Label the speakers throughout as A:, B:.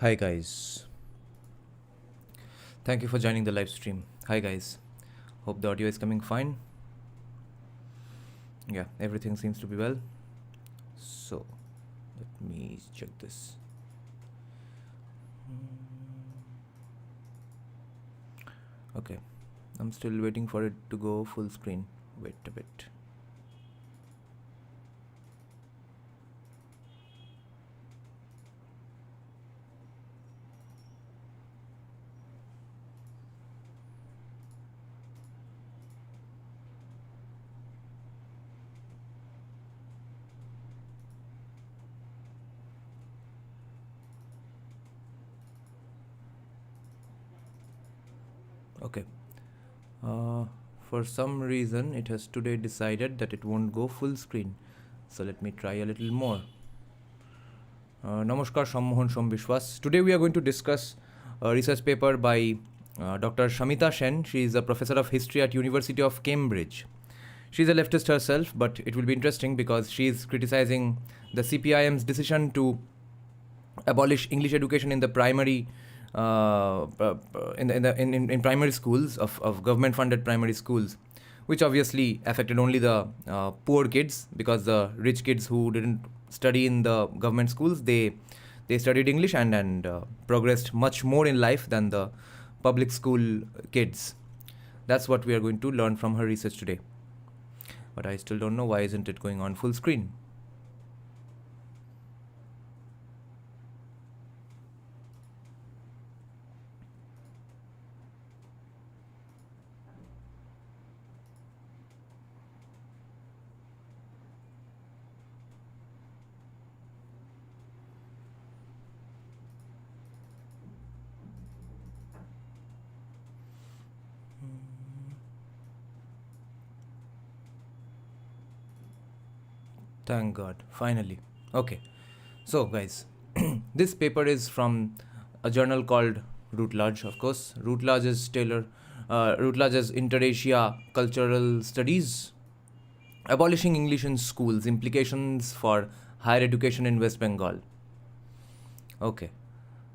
A: Hi guys, thank you for joining the live stream. Hi guys, hope the audio is coming fine. Yeah, everything seems to be well. So, let me check this. Okay, I'm still waiting for it to go full screen. Wait a bit. Okay. For some reason, it has today decided that it won't go full screen. So let me try a little more. Namaskar, Shammohan Shom Vishwas. Today we are going to discuss a research paper by Dr. Samita Sen. She is a professor of history at University of Cambridge. She's a leftist herself, but it will be interesting because she is criticizing the CPIM's decision to abolish English education in the primary in primary schools of government funded primary schools, which obviously affected only the poor kids, because the rich kids who didn't study in the government schools, they studied English and progressed much more in life than the public school kids. That's what we are going to learn from her research today. But I still don't know why isn't it going on full screen. Thank God, finally. Okay, so guys, this paper is from a journal called Routledge, of course. Routledge is Interasia Cultural Studies, Abolishing English in Schools, Implications for Higher Education in West Bengal. Okay.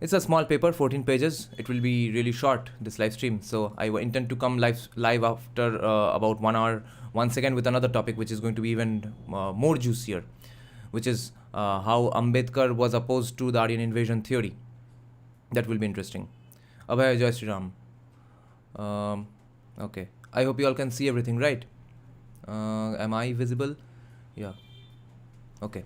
A: It's a small paper, 14 pages. It will be really short, this live stream. So I intend to come live after about 1 hour once again with another topic, which is going to be even more juicier, which is how Ambedkar was opposed to the Aryan invasion theory. That will be interesting. Abhay Jai Sri Ram. Okay. I hope you all can see everything, right? Am I visible? Yeah. Okay.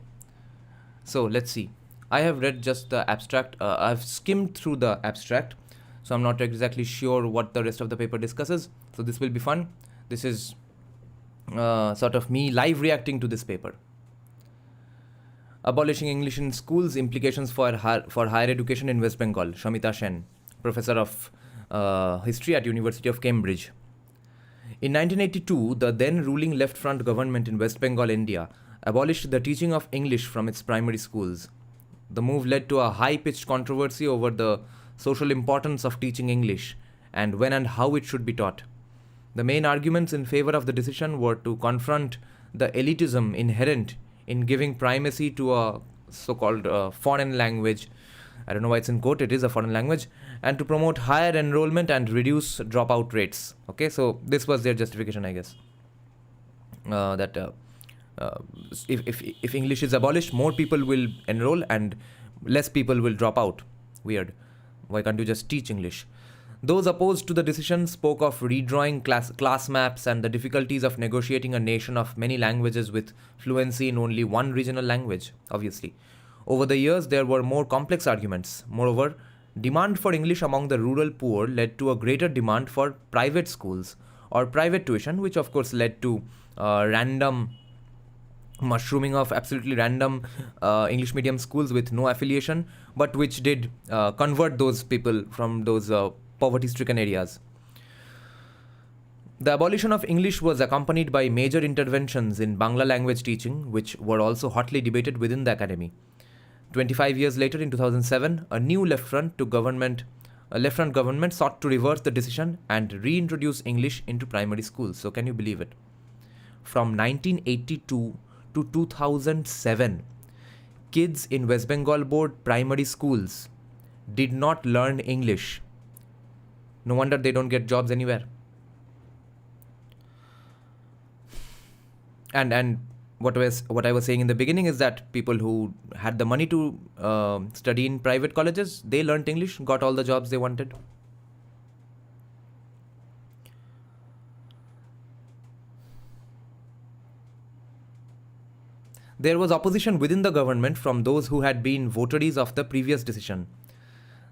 A: So let's see. I have read just the abstract. I've skimmed through the abstract, so I'm not exactly sure what the rest of the paper discusses. So this will be fun. This is sort of me live reacting to this paper. Abolishing English in Schools, Implications for Higher Education in West Bengal. Samita Sen, professor of history at University of Cambridge. In 1982, the then ruling left front government in West Bengal, India, abolished the teaching of English from its primary schools. The move led to a high-pitched controversy over the social importance of teaching English and when and how it should be taught. The main arguments in favor of the decision were to confront the elitism inherent in giving primacy to a so-called foreign language. I don't know why it's in quote, it is a foreign language, and to promote higher enrollment and reduce dropout rates. Okay, so this was their justification, I guess. If English is abolished, more people will enroll and less people will drop out. Weird. Why can't you just teach English? Those opposed to the decision spoke of redrawing class maps and the difficulties of negotiating a nation of many languages with fluency in only one regional language, obviously. Over the years, there were more complex arguments. Moreover, demand for English among the rural poor led to a greater demand for private schools or private tuition, which of course led to random mushrooming of absolutely random English medium schools with no affiliation, but which did convert those people from those poverty-stricken areas. The abolition of English was accompanied by major interventions in Bangla language teaching, which were also hotly debated within the academy. 25 years later, in 2007, a new left front government sought to reverse the decision and reintroduce English into primary schools. So can you believe it? From 1982 to 2007, kids in West Bengal board primary schools did not learn English. No wonder they don't get jobs anywhere. And what I was saying in the beginning is that people who had the money to study in private colleges, they learnt English, got all the jobs they wanted. There was opposition within the government from those who had been votaries of the previous decision.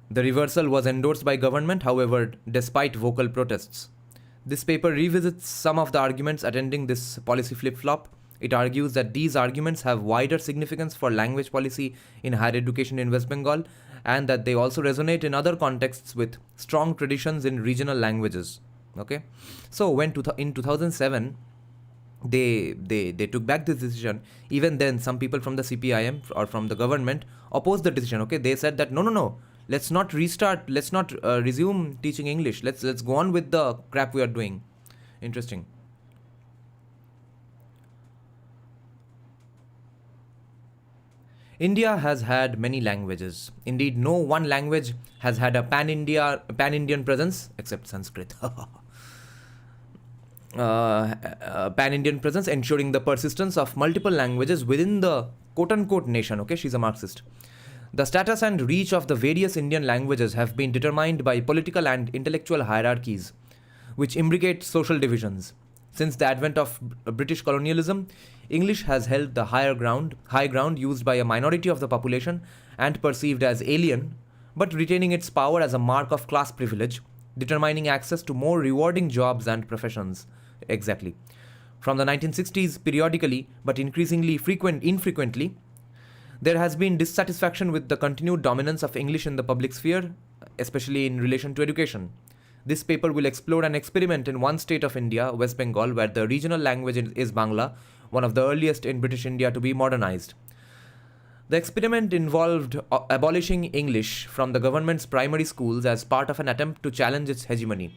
A: The reversal was endorsed by government, however, despite vocal protests. This paper revisits some of the arguments attending this policy flip-flop. It argues that these arguments have wider significance for language policy in higher education in West Bengal, and that they also resonate in other contexts with strong traditions in regional languages. Okay, so when in 2007 they took back this decision, even then some people from the CPIM or from the government opposed the decision. Okay, they said that no, let's not restart, let's not resume teaching English, let's go on with the crap we are doing. Interesting. India has had many languages. Indeed, no one language has had a pan-Indian presence except Sanskrit. Pan-Indian presence, ensuring the persistence of multiple languages within the quote-unquote nation. Okay, she's a Marxist. The status and reach of the various Indian languages have been determined by political and intellectual hierarchies, which imbricate social divisions. Since the advent of British colonialism, English has held the high ground used by a minority of the population and perceived as alien, but retaining its power as a mark of class privilege, determining access to more rewarding jobs and professions. Exactly. From the 1960s, periodically, but increasingly infrequently, there has been dissatisfaction with the continued dominance of English in the public sphere, especially in relation to education. This paper will explore an experiment in one state of India, West Bengal, where the regional language is Bangla, one of the earliest in British India to be modernized. The experiment involved abolishing English from the government's primary schools as part of an attempt to challenge its hegemony.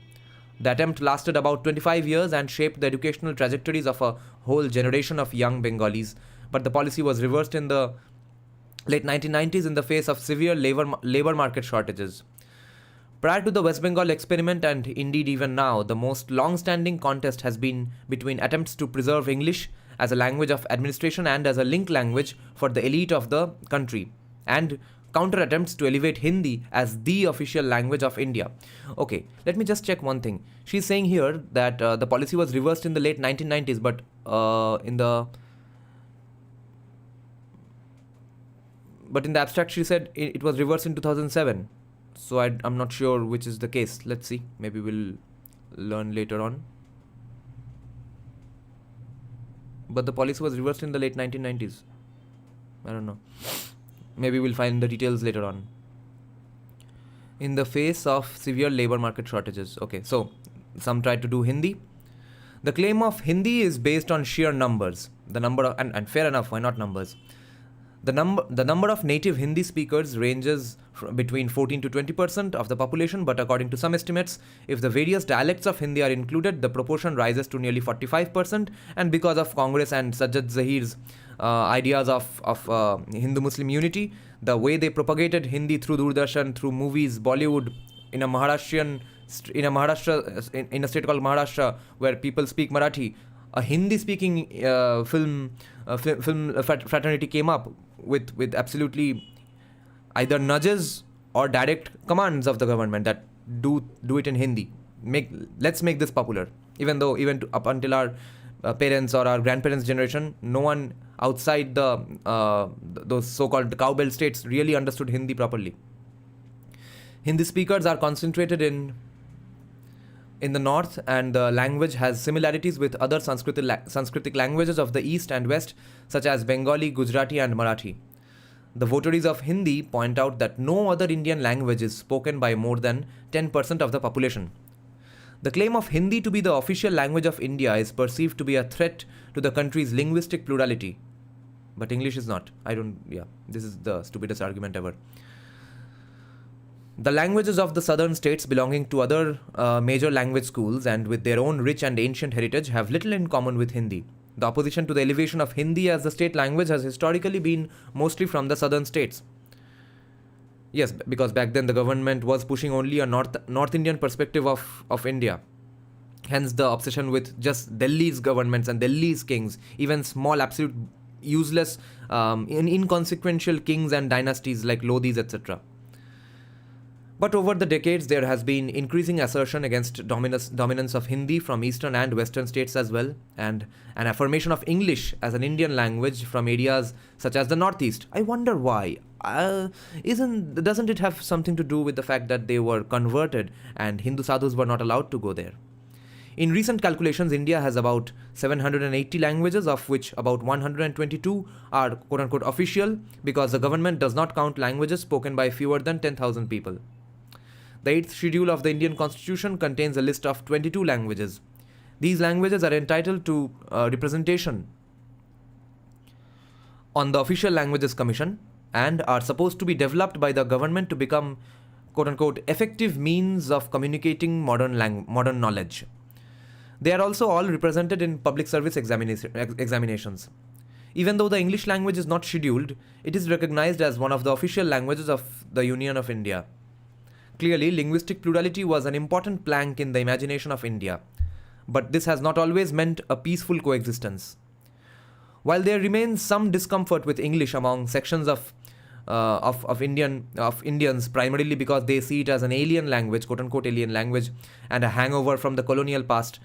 A: The attempt lasted about 25 years and shaped the educational trajectories of a whole generation of young Bengalis, but the policy was reversed in the late 1990s in the face of severe labor market shortages. Prior to the West Bengal experiment, and indeed even now, the most long-standing contest has been between attempts to preserve English as a language of administration and as a link language for the elite of the country, and counter attempts to elevate Hindi as the official language of India. Okay, let me just check one thing. She's saying here that the policy was reversed in the late 1990s, but in the abstract she said it was reversed in 2007. So I'm not sure which is the case. Let's see. Maybe we'll learn later on. But the policy was reversed in the late 1990s. I don't know. Maybe we'll find the details later on. In the face of severe labor market shortages. Okay, so some tried to do Hindi. The claim of Hindi is based on sheer numbers. The number of, and fair enough, why not numbers? The number of native Hindi speakers ranges between 14 to 20% of the population, but according to some estimates, if the various dialects of Hindi are included, the proportion rises to nearly 45%. And because of Congress and Sajjad Zahir's ideas of Hindu-Muslim unity, the way they propagated Hindi through Doordarshan, through movies, Bollywood, in a state called Maharashtra, where people speak Marathi, a Hindi-speaking film fraternity came up with absolutely either nudges or direct commands of the government that do it in Hindi. Let's make this popular. Even up until our parents or our grandparents' generation, no one outside those so-called cowbell states really understood Hindi properly. Hindi speakers are concentrated in the north, and the language has similarities with other Sanskritic languages of the east and west, such as Bengali, Gujarati, and Marathi. The votaries of Hindi point out that no other Indian language is spoken by more than 10% of the population. The claim of Hindi to be the official language of India is perceived to be a threat to the country's linguistic plurality. But English is not. This is the stupidest argument ever. The languages of the southern states belonging to other major language schools and with their own rich and ancient heritage have little in common with Hindi. The opposition to the elevation of Hindi as the state language has historically been mostly from the southern states. Yes, because back then the government was pushing only a North Indian perspective of India. Hence the obsession with just Delhi's governments and Delhi's kings, even small, absolute, useless, inconsequential kings and dynasties like Lodhis, etc. But over the decades, there has been increasing assertion against dominance of Hindi from eastern and western states as well, and an affirmation of English as an Indian language from areas such as the northeast. I wonder why. Doesn't it have something to do with the fact that they were converted and Hindu sadhus were not allowed to go there? In recent calculations, India has about 780 languages, of which about 122 are quote-unquote official, because the government does not count languages spoken by fewer than 10,000 people. The 8th schedule of the Indian Constitution contains a list of 22 languages. These languages are entitled to representation on the Official Languages Commission and are supposed to be developed by the government to become quote-unquote effective means of communicating modern knowledge. They are also all represented in public service examinations. Even though the English language is not scheduled, it is recognized as one of the official languages of the Union of India. Clearly, linguistic plurality was an important plank in the imagination of India, but this has not always meant a peaceful coexistence. While there remains some discomfort with English among sections of Indians, primarily because they see it as an alien language, quote-unquote alien language, and a hangover from the colonial past,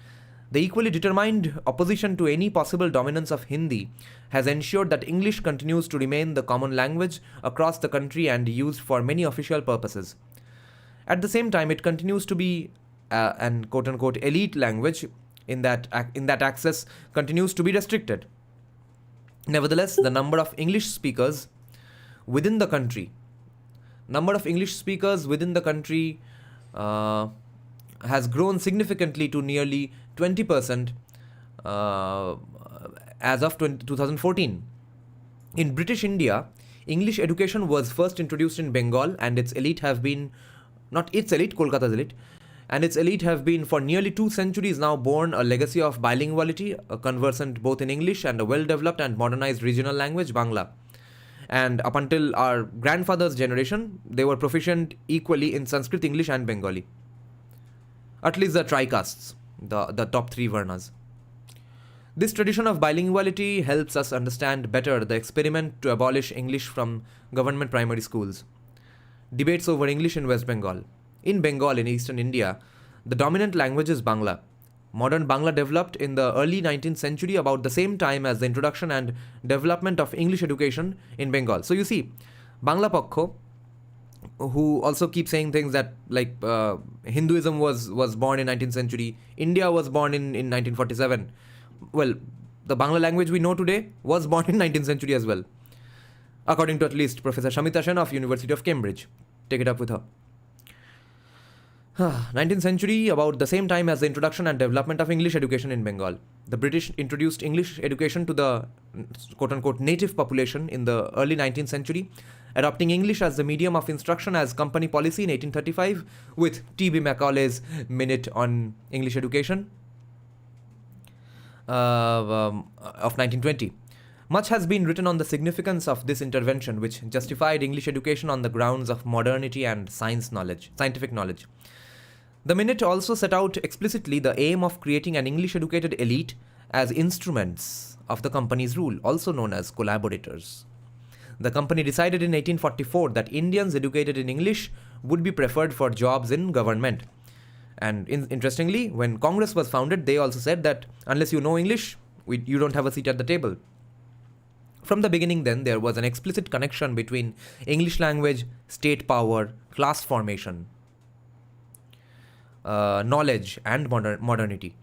A: the equally determined opposition to any possible dominance of Hindi has ensured that English continues to remain the common language across the country and used for many official purposes. At the same time, it continues to be an quote-unquote elite language in that access continues to be restricted. Nevertheless, the number of English speakers within the country has grown significantly to nearly 20% as of 2014. In British India, English education was first introduced in Bengal, and its elite have been, not its elite, Kolkata's elite, and its elite have been for nearly 2 centuries now borne a legacy of bilinguality, conversant both in English and a well-developed and modernized regional language, Bangla. And up until our grandfather's generation, they were proficient equally in Sanskrit, English and Bengali. At least the tricastes, the top 3 varnas. This tradition of bilinguality helps us understand better the experiment to abolish English from government primary schools. Debates over English in West Bengal. In Bengal, in eastern India, the dominant language is Bangla. Modern Bangla developed in the early 19th century, about the same time as the introduction and development of English education in Bengal. So you see, Bangla Pakho, who also keep saying things that like Hinduism was born in 19th century, India was born in 1947. Well, the Bangla language we know today was born in 19th century as well, according to at least Professor Samita Sen of University of Cambridge. Take it up with her. 19th century, about the same time as the introduction and development of English education in Bengal. The British introduced English education to the quote-unquote native population in the early 19th century, adopting English as the medium of instruction as company policy in 1835 with T.B. Macaulay's Minute on English Education of 1920. Much has been written on the significance of this intervention, which justified English education on the grounds of modernity and scientific knowledge. The Minute also set out explicitly the aim of creating an English-educated elite as instruments of the company's rule, also known as collaborators. The company decided in 1844 that Indians educated in English would be preferred for jobs in government. And interestingly, when Congress was founded, they also said that unless you know English, you don't have a seat at the table. From the beginning then, there was an explicit connection between English language, state power, class formation, knowledge and modernity.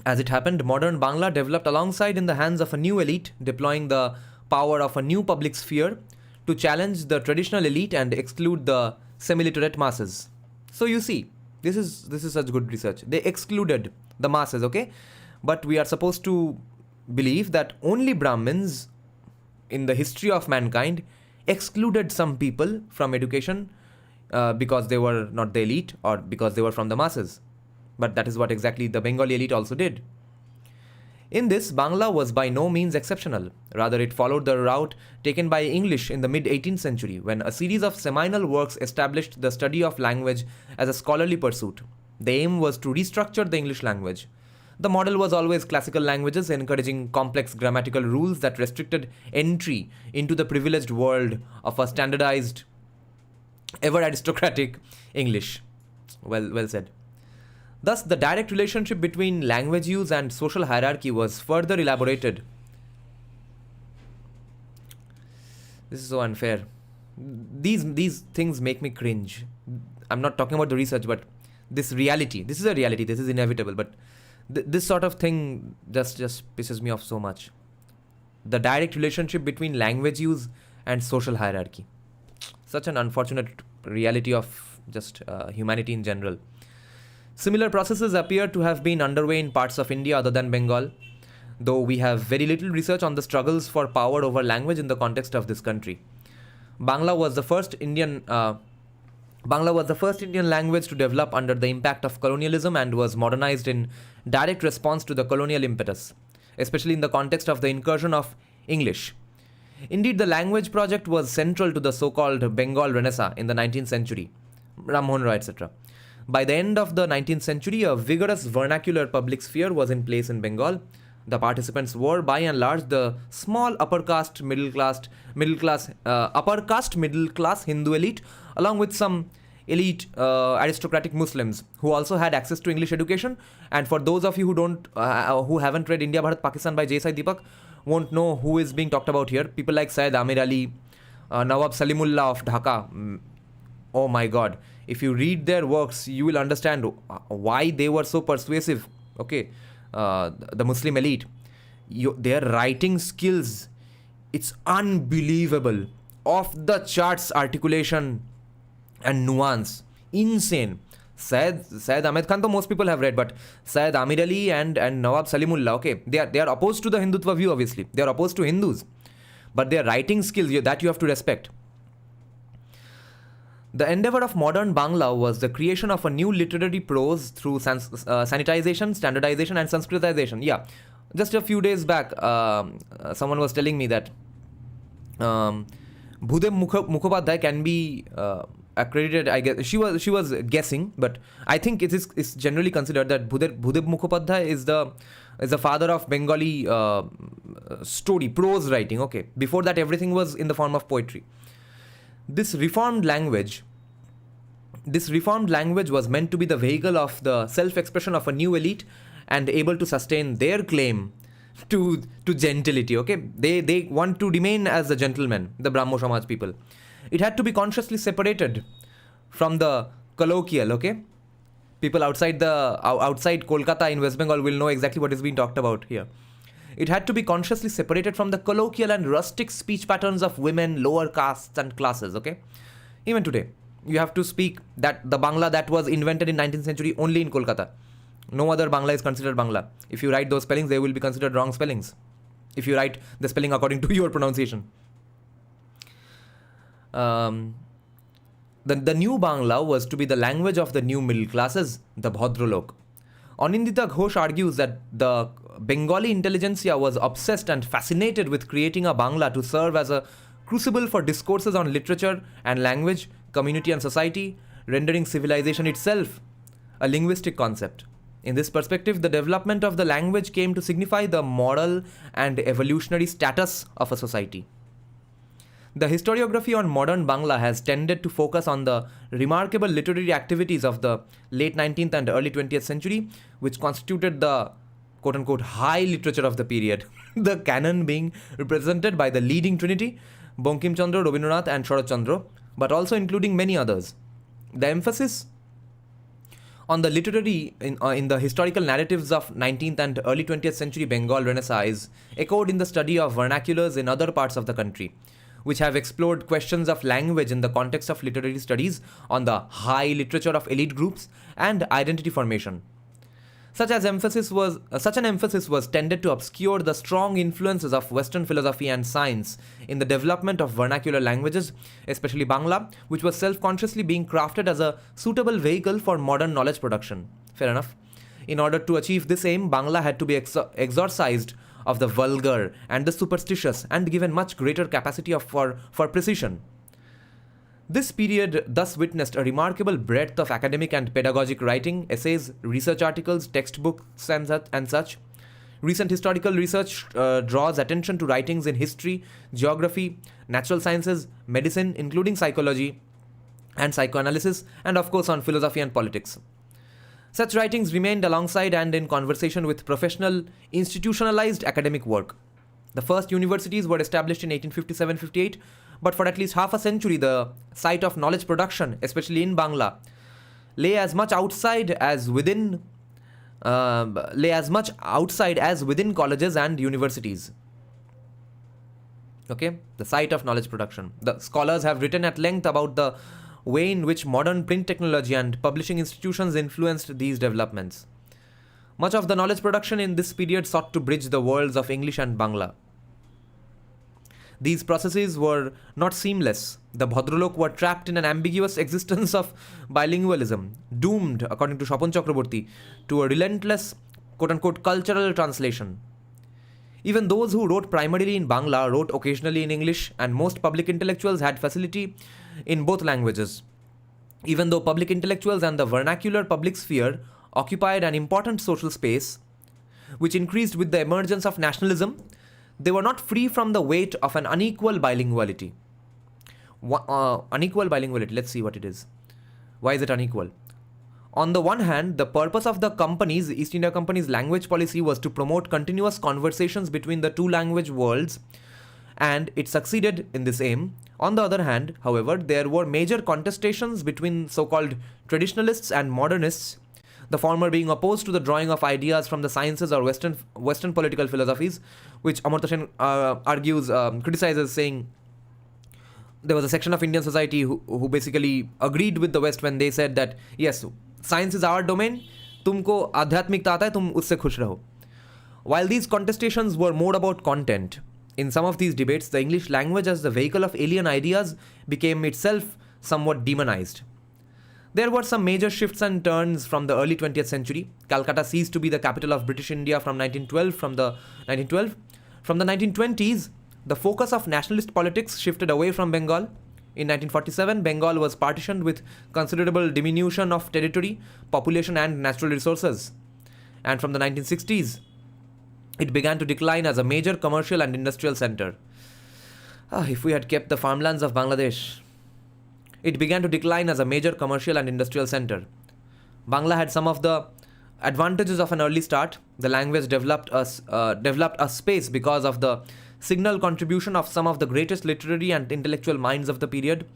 A: As it happened, modern Bangla developed alongside in the hands of a new elite, deploying the power of a new public sphere to challenge the traditional elite and exclude the semi-literate masses. So you see, this is such good research. They excluded the masses, okay? But we are supposed to believe that only Brahmins in the history of mankind excluded some people from education because they were not the elite or because they were from the masses. But that is what exactly the Bengali elite also did. In this, Bangla was by no means exceptional. Rather, it followed the route taken by English in the mid-18th century, when a series of seminal works established the study of language as a scholarly pursuit. The aim was to restructure the English language. The model was always classical languages, encouraging complex grammatical rules that restricted entry into the privileged world of a standardized, ever aristocratic English. Well said. Thus, the direct relationship between language use and social hierarchy was further elaborated. This is so unfair. These things make me cringe. I'm not talking about the research, but this reality. This is a reality. This is inevitable. But this sort of thing just pisses me off so much. The direct relationship between language use and social hierarchy. Such an unfortunate reality of just humanity in general. Similar processes appear to have been underway in parts of India other than Bengal, though we have very little research on the struggles for power over language in the context of this country. Bangla was the first Indian language to develop under the impact of colonialism and was modernized in direct response to the colonial impetus, especially in the context of the incursion of English. Indeed, the language project was central to the so-called Bengal Renaissance in the 19th century, Ram Mohan Roy, etc. By the end of the 19th century, a vigorous vernacular public sphere was in place in Bengal. The participants were, by and large, the small upper caste middle class Hindu elite, along with some elite aristocratic Muslims who also had access to English education. And for those of you who haven't read India Bharat Pakistan by J. Sai Deepak, won't know who is being talked about here. People like Syed Amir Ali, Nawab Salimullah of Dhaka. Oh my God. If you read their works, you will understand why they were so persuasive. Okay, the Muslim elite. Their writing skills, it's unbelievable. Off the charts articulation and nuance. Insane. Syed Ahmed Khan, most people have read, but Syed Amir Ali and Nawab Salimullah, okay, they are opposed to the Hindutva view, obviously. They are opposed to Hindus. But their writing skills, that you have to respect. The endeavor of modern Bangla was the creation of a new literary prose through sanitization, standardization, and Sanskritization. Yeah, just a few days back, someone was telling me that Bhudev Mukhopadhyay can be accredited. I guess she was guessing, but I think it's generally considered that Bhudev Mukhopadhyay is the father of Bengali story prose writing. Okay, before that everything was in the form of poetry. This reformed language was meant to be the vehicle of the self-expression of a new elite and able to sustain their claim to gentility. Okay, they want to remain as the gentlemen, the Brahmo Samaj people. It had to be consciously separated from the colloquial. Okay, people outside Kolkata in West Bengal will know exactly what is being talked about here. It had to be consciously separated from the colloquial and rustic speech patterns of women, lower castes and classes, okay? Even today, you have to speak that the Bangla that was invented in 19th century only in Kolkata. No other Bangla is considered Bangla. If you write those spellings, they will be considered wrong spellings. If you write the spelling according to your pronunciation. The new Bangla was to be the language of the new middle classes, the Bhadralok. Anindita Ghosh argues that the Bengali intelligentsia was obsessed and fascinated with creating a Bangla to serve as a crucible for discourses on literature and language, community and society, rendering civilization itself a linguistic concept. In this perspective, the development of the language came to signify the moral and evolutionary status of a society. The historiography on modern Bangla has tended to focus on the remarkable literary activities of the late 19th and early 20th century, which constituted the quote-unquote high literature of the period, the canon being represented by the leading trinity, Bankim Chandra, Rabindranath and Sharat Chandra, but also including many others. The emphasis on the literary in the historical narratives of 19th and early 20th century Bengal Renaissance is echoed in the study of vernaculars in other parts of the country, which have explored questions of language in the context of literary studies on the high literature of elite groups and identity formation. Such an emphasis was tended to obscure the strong influences of Western philosophy and science in the development of vernacular languages, especially Bangla, which was self-consciously being crafted as a suitable vehicle for modern knowledge production. Fair enough. In order to achieve this aim, Bangla had to be exorcised of the vulgar and the superstitious and given much greater capacity for precision. This period thus witnessed a remarkable breadth of academic and pedagogic writing, essays, research articles, textbooks, and such. Recent historical research draws attention to writings in history, geography, natural sciences, medicine, including psychology and psychoanalysis, and of course on philosophy and politics. Such writings remained alongside and in conversation with professional, institutionalized academic work. The first universities were established in 1857-58, but for at least half a century, the site of knowledge production, especially in Bangla, lay as much outside as within colleges and universities. Okay, the site of knowledge production. The scholars have written at length about the way in which modern print technology and publishing institutions influenced these developments. Much of the knowledge production in this period sought to bridge the worlds of English and Bangla. These processes were not seamless. The Bhadralok were trapped in an ambiguous existence of bilingualism, doomed, according to Shapon Chakraborty, to a relentless, quote-unquote, cultural translation. Even those who wrote primarily in Bangla wrote occasionally in English, and most public intellectuals had facility in both languages. Even though public intellectuals and the vernacular public sphere occupied an important social space, which increased with the emergence of nationalism, they were not free from the weight of an unequal bilinguality. Let's see what it is. Why is it unequal? On the one hand, the purpose of the East India Company's language policy was to promote continuous conversations between the two language worlds, and it succeeded in this aim. On the other hand, however, there were major contestations between so-called traditionalists and modernists, the former being opposed to the drawing of ideas from the sciences or Western political philosophies, which Amartya Sen criticizes, saying there was a section of Indian society who basically agreed with the West when they said that, yes, science is our domain, tumko adhyatmikta aata hai, tum usse khush raho. While these contestations were more about content, in some of these debates, the English language as the vehicle of alien ideas became itself somewhat demonized. There were some major shifts and turns from the early 20th century. Calcutta ceased to be the capital of British India from 1912. From the 1920s, the focus of nationalist politics shifted away from Bengal. In 1947, Bengal was partitioned with considerable diminution of territory, population and natural resources. And from the 1960s, it began to decline as a major commercial and industrial center. If we had kept the farmlands of Bangladesh. It began to decline as a major commercial and industrial center. Bangla had some of the advantages of an early start. The language developed a space because of the signal contribution of some of the greatest literary and intellectual minds of the period.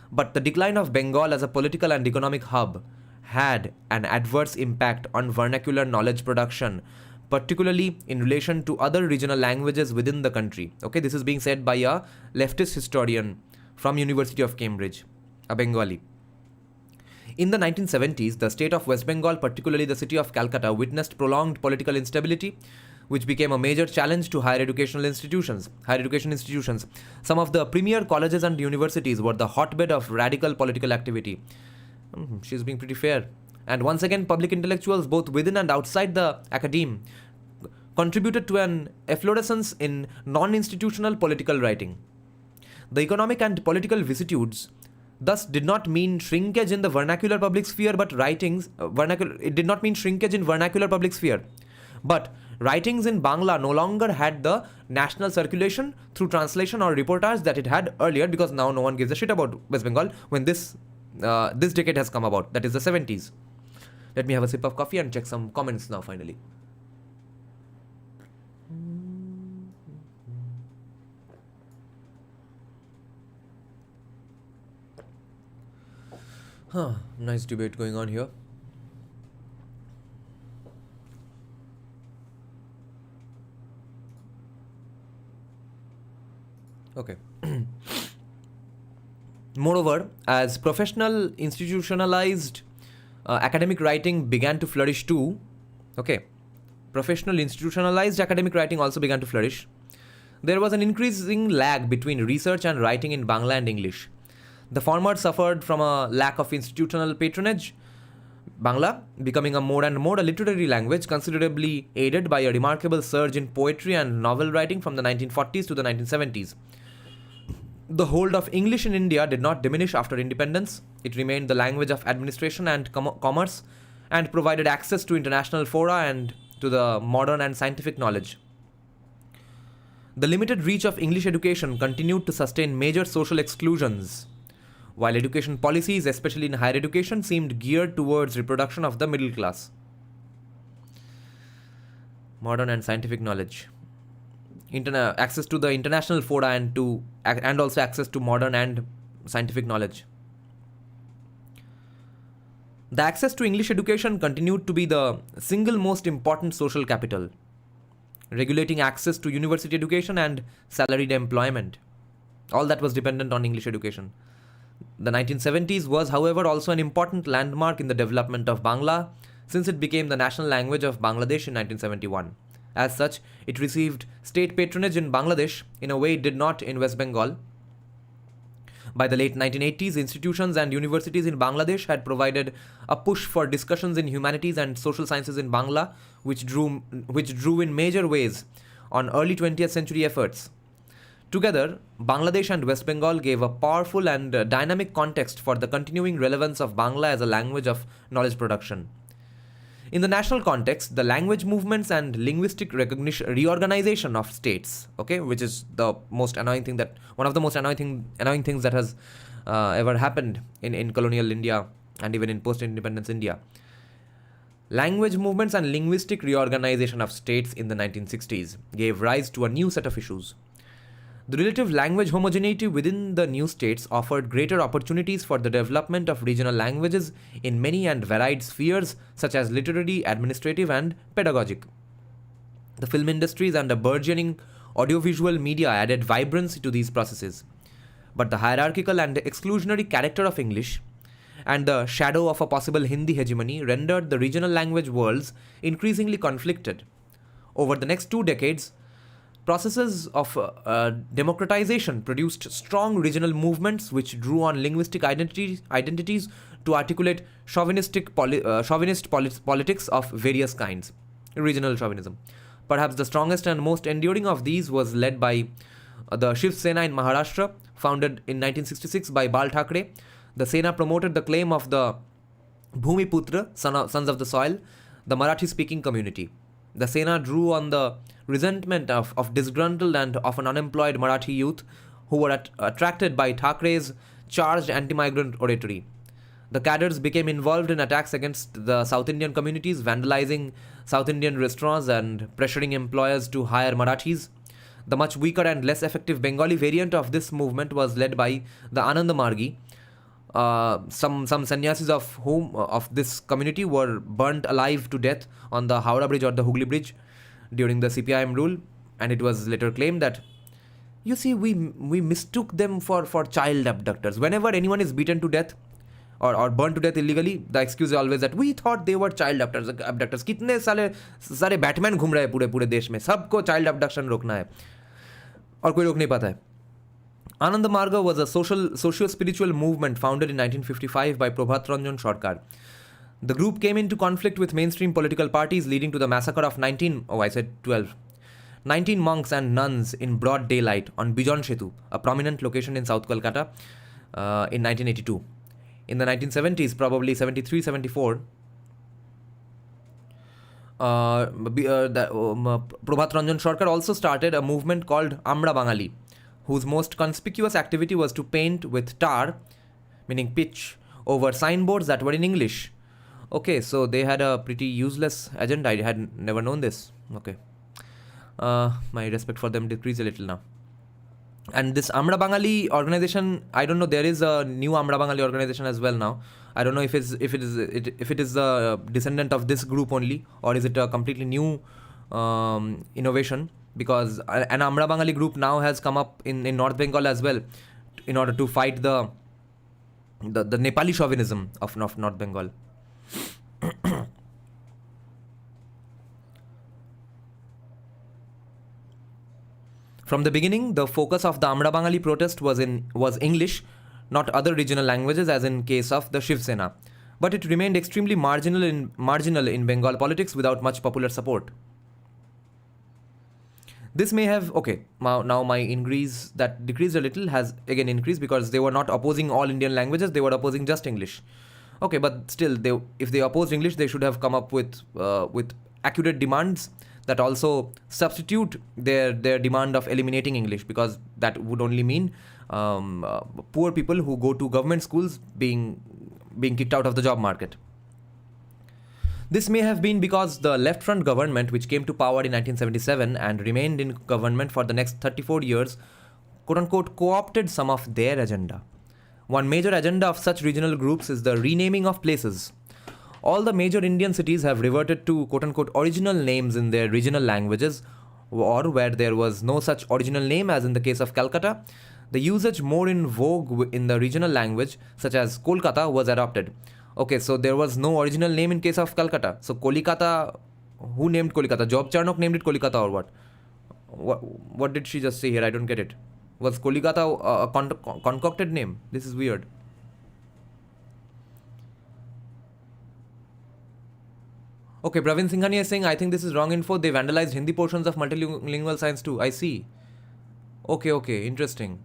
A: But the decline of Bengal as a political and economic hub had an adverse impact on vernacular knowledge production, particularly in relation to other regional languages within the country. Okay, this is being said by a leftist historian from University of Cambridge, a Bengali. In the 1970s, the state of West Bengal, particularly the city of Calcutta, witnessed prolonged political instability, which became a major challenge to higher education institutions. Some of the premier colleges and universities were the hotbed of radical political activity. She's being pretty fair. And once again, public intellectuals, both within and outside the academe, contributed to an efflorescence in non-institutional political writing. The economic and political vicissitudes thus did not mean shrinkage in the vernacular public sphere, but writings in Bangla no longer had the national circulation through translation or reportage that it had earlier, because now no one gives a shit about West Bengal when this decade has come about, that is the 70s. Let me have a sip of coffee and check some comments now finally. Nice debate going on here. Okay. Moreover, as professional institutionalized academic writing began to flourish too, professional institutionalized academic writing also began to flourish, there was an increasing lag between research and writing in Bangla and English. The former suffered from a lack of institutional patronage Bangla becoming a more and more a literary language, considerably aided by a remarkable surge in poetry and novel writing from the 1940s to the 1970s. The hold of English in India did not diminish after independence. It remained the language of administration and commerce and provided access to international fora and to the modern and scientific knowledge. The limited reach of English education continued to sustain major social exclusions, while education policies, especially in higher education, seemed geared towards reproduction of the middle class. Modern and scientific knowledge. Access to the international fora and also access to modern and scientific knowledge. The access to English education continued to be the single most important social capital, regulating access to university education and salaried employment. All that was dependent on English education. The 1970s was, however, also an important landmark in the development of Bangla, since it became the national language of Bangladesh in 1971. As such, it received state patronage in Bangladesh in a way it did not in West Bengal. By the late 1980s, institutions and universities in Bangladesh had provided a push for discussions in humanities and social sciences in Bangla, which drew in major ways on early 20th century efforts. Together, Bangladesh and West Bengal gave a powerful and dynamic context for the continuing relevance of Bangla as a language of knowledge production. In the national context, the language movements and linguistic reorganization of states, which is the most annoying thing one of the most annoying things that has ever happened in colonial India and even in post-independence India. Language movements and linguistic reorganization of states in the 1960s gave rise to a new set of issues. The relative language homogeneity within the new states offered greater opportunities for the development of regional languages in many and varied spheres such as literary, administrative, and pedagogic. The film industries and a burgeoning audiovisual media added vibrancy to these processes. But the hierarchical and exclusionary character of English and the shadow of a possible Hindi hegemony rendered the regional language worlds increasingly conflicted. Over the next 2 decades, processes of democratization produced strong regional movements which drew on linguistic identities to articulate chauvinist politics of various kinds. Regional chauvinism. Perhaps the strongest and most enduring of these was led by the Shiv Sena in Maharashtra, founded in 1966 by Bal Thackeray. The Sena promoted the claim of the Bhumiputra, sons of the soil, the Marathi-speaking community. The Sena drew on the resentment of disgruntled and often unemployed Marathi youth who were attracted by Thackeray's charged anti-migrant oratory. The cadres became involved in attacks against the South Indian communities, vandalizing South Indian restaurants and pressuring employers to hire Marathis. The much weaker and less effective Bengali variant of this movement was led by the Anand Margi. Some sannyasis of this community were burnt alive to death on the Howrah Bridge or the Hooghly Bridge during the CPIM rule, and it was later claimed that, you see, we mistook them for child abductors. Whenever anyone is beaten to death or burned to death illegally, the excuse is always that we thought they were child abductors. कितने सारे Batman घूम रहे हैं पूरे देश में, सबको child abduction रोकना है और कोई रोक नहीं पाता है. Anand Marga was a socio-spiritual movement founded in 1955 by Prabhat Ranjan Sarkar. The group came into conflict with mainstream political parties, leading to the massacre of 19 monks and nuns in broad daylight on Bijon Setu, a prominent location in South Kolkata, in 1982. In the 1970s, probably 73-74, Prabhat Ranjan Sarkar also started a movement called Amra Bangali, whose most conspicuous activity was to paint with tar, meaning pitch, over signboards that were in English. Okay, so they had a pretty useless agenda. I had never known this. Okay. My respect for them decreased a little now. And this Amra Bangali organization, I don't know, there is a new Amra Bangali organization as well now. I don't know if it is a descendant of this group only, or is it a completely new innovation, because an Amra Bangali group now has come up in North Bengal as well in order to fight the Nepali chauvinism of North Bengal. From the beginning, the focus of the Amra Bangali protest was English, not other regional languages as in case of the Shiv Sena. but it remained extremely marginal in Bengal politics without much popular support. This may have, okay, now my increase that decreased a little has again increased because they were not opposing all Indian languages, they were opposing just English. Okay, but still, if they opposed English, they should have come up with accurate demands that also substitute their demand of eliminating English, because that would only mean poor people who go to government schools being kicked out of the job market. This may have been because the left front government, which came to power in 1977 and remained in government for the next 34 years, quote-unquote, co-opted some of their agenda. One major agenda of such regional groups is the renaming of places. All the major Indian cities have reverted to quote-unquote original names in their regional languages, or where there was no such original name, as in the case of Calcutta, the usage more in vogue in the regional language, such as Kolkata, was adopted. Okay, so there was no original name in case of Calcutta. So Kolkata, who named Kolkata? Job Charnock named it Kolkata or what? What did she just say here? I don't get it. Was Kolkata a concocted name? This is weird. Okay, Praveen Singhani is saying, I think this is wrong info. They vandalized Hindi portions of multilingual science too. I see. Okay, interesting.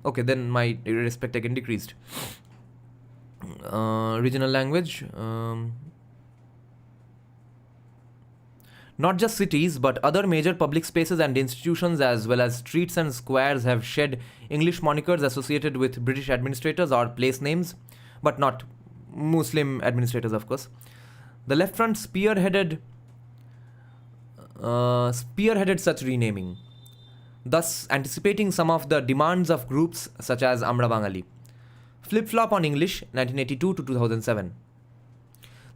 A: Okay, then my respect again decreased. Regional language. Not just cities, but other major public spaces and institutions as well as streets and squares have shed English monikers associated with British administrators or place names, but not Muslim administrators, of course. The left front spearheaded such renaming, thus anticipating some of the demands of groups such as Amra Bangali. Flip-flop on English, 1982 to 2007.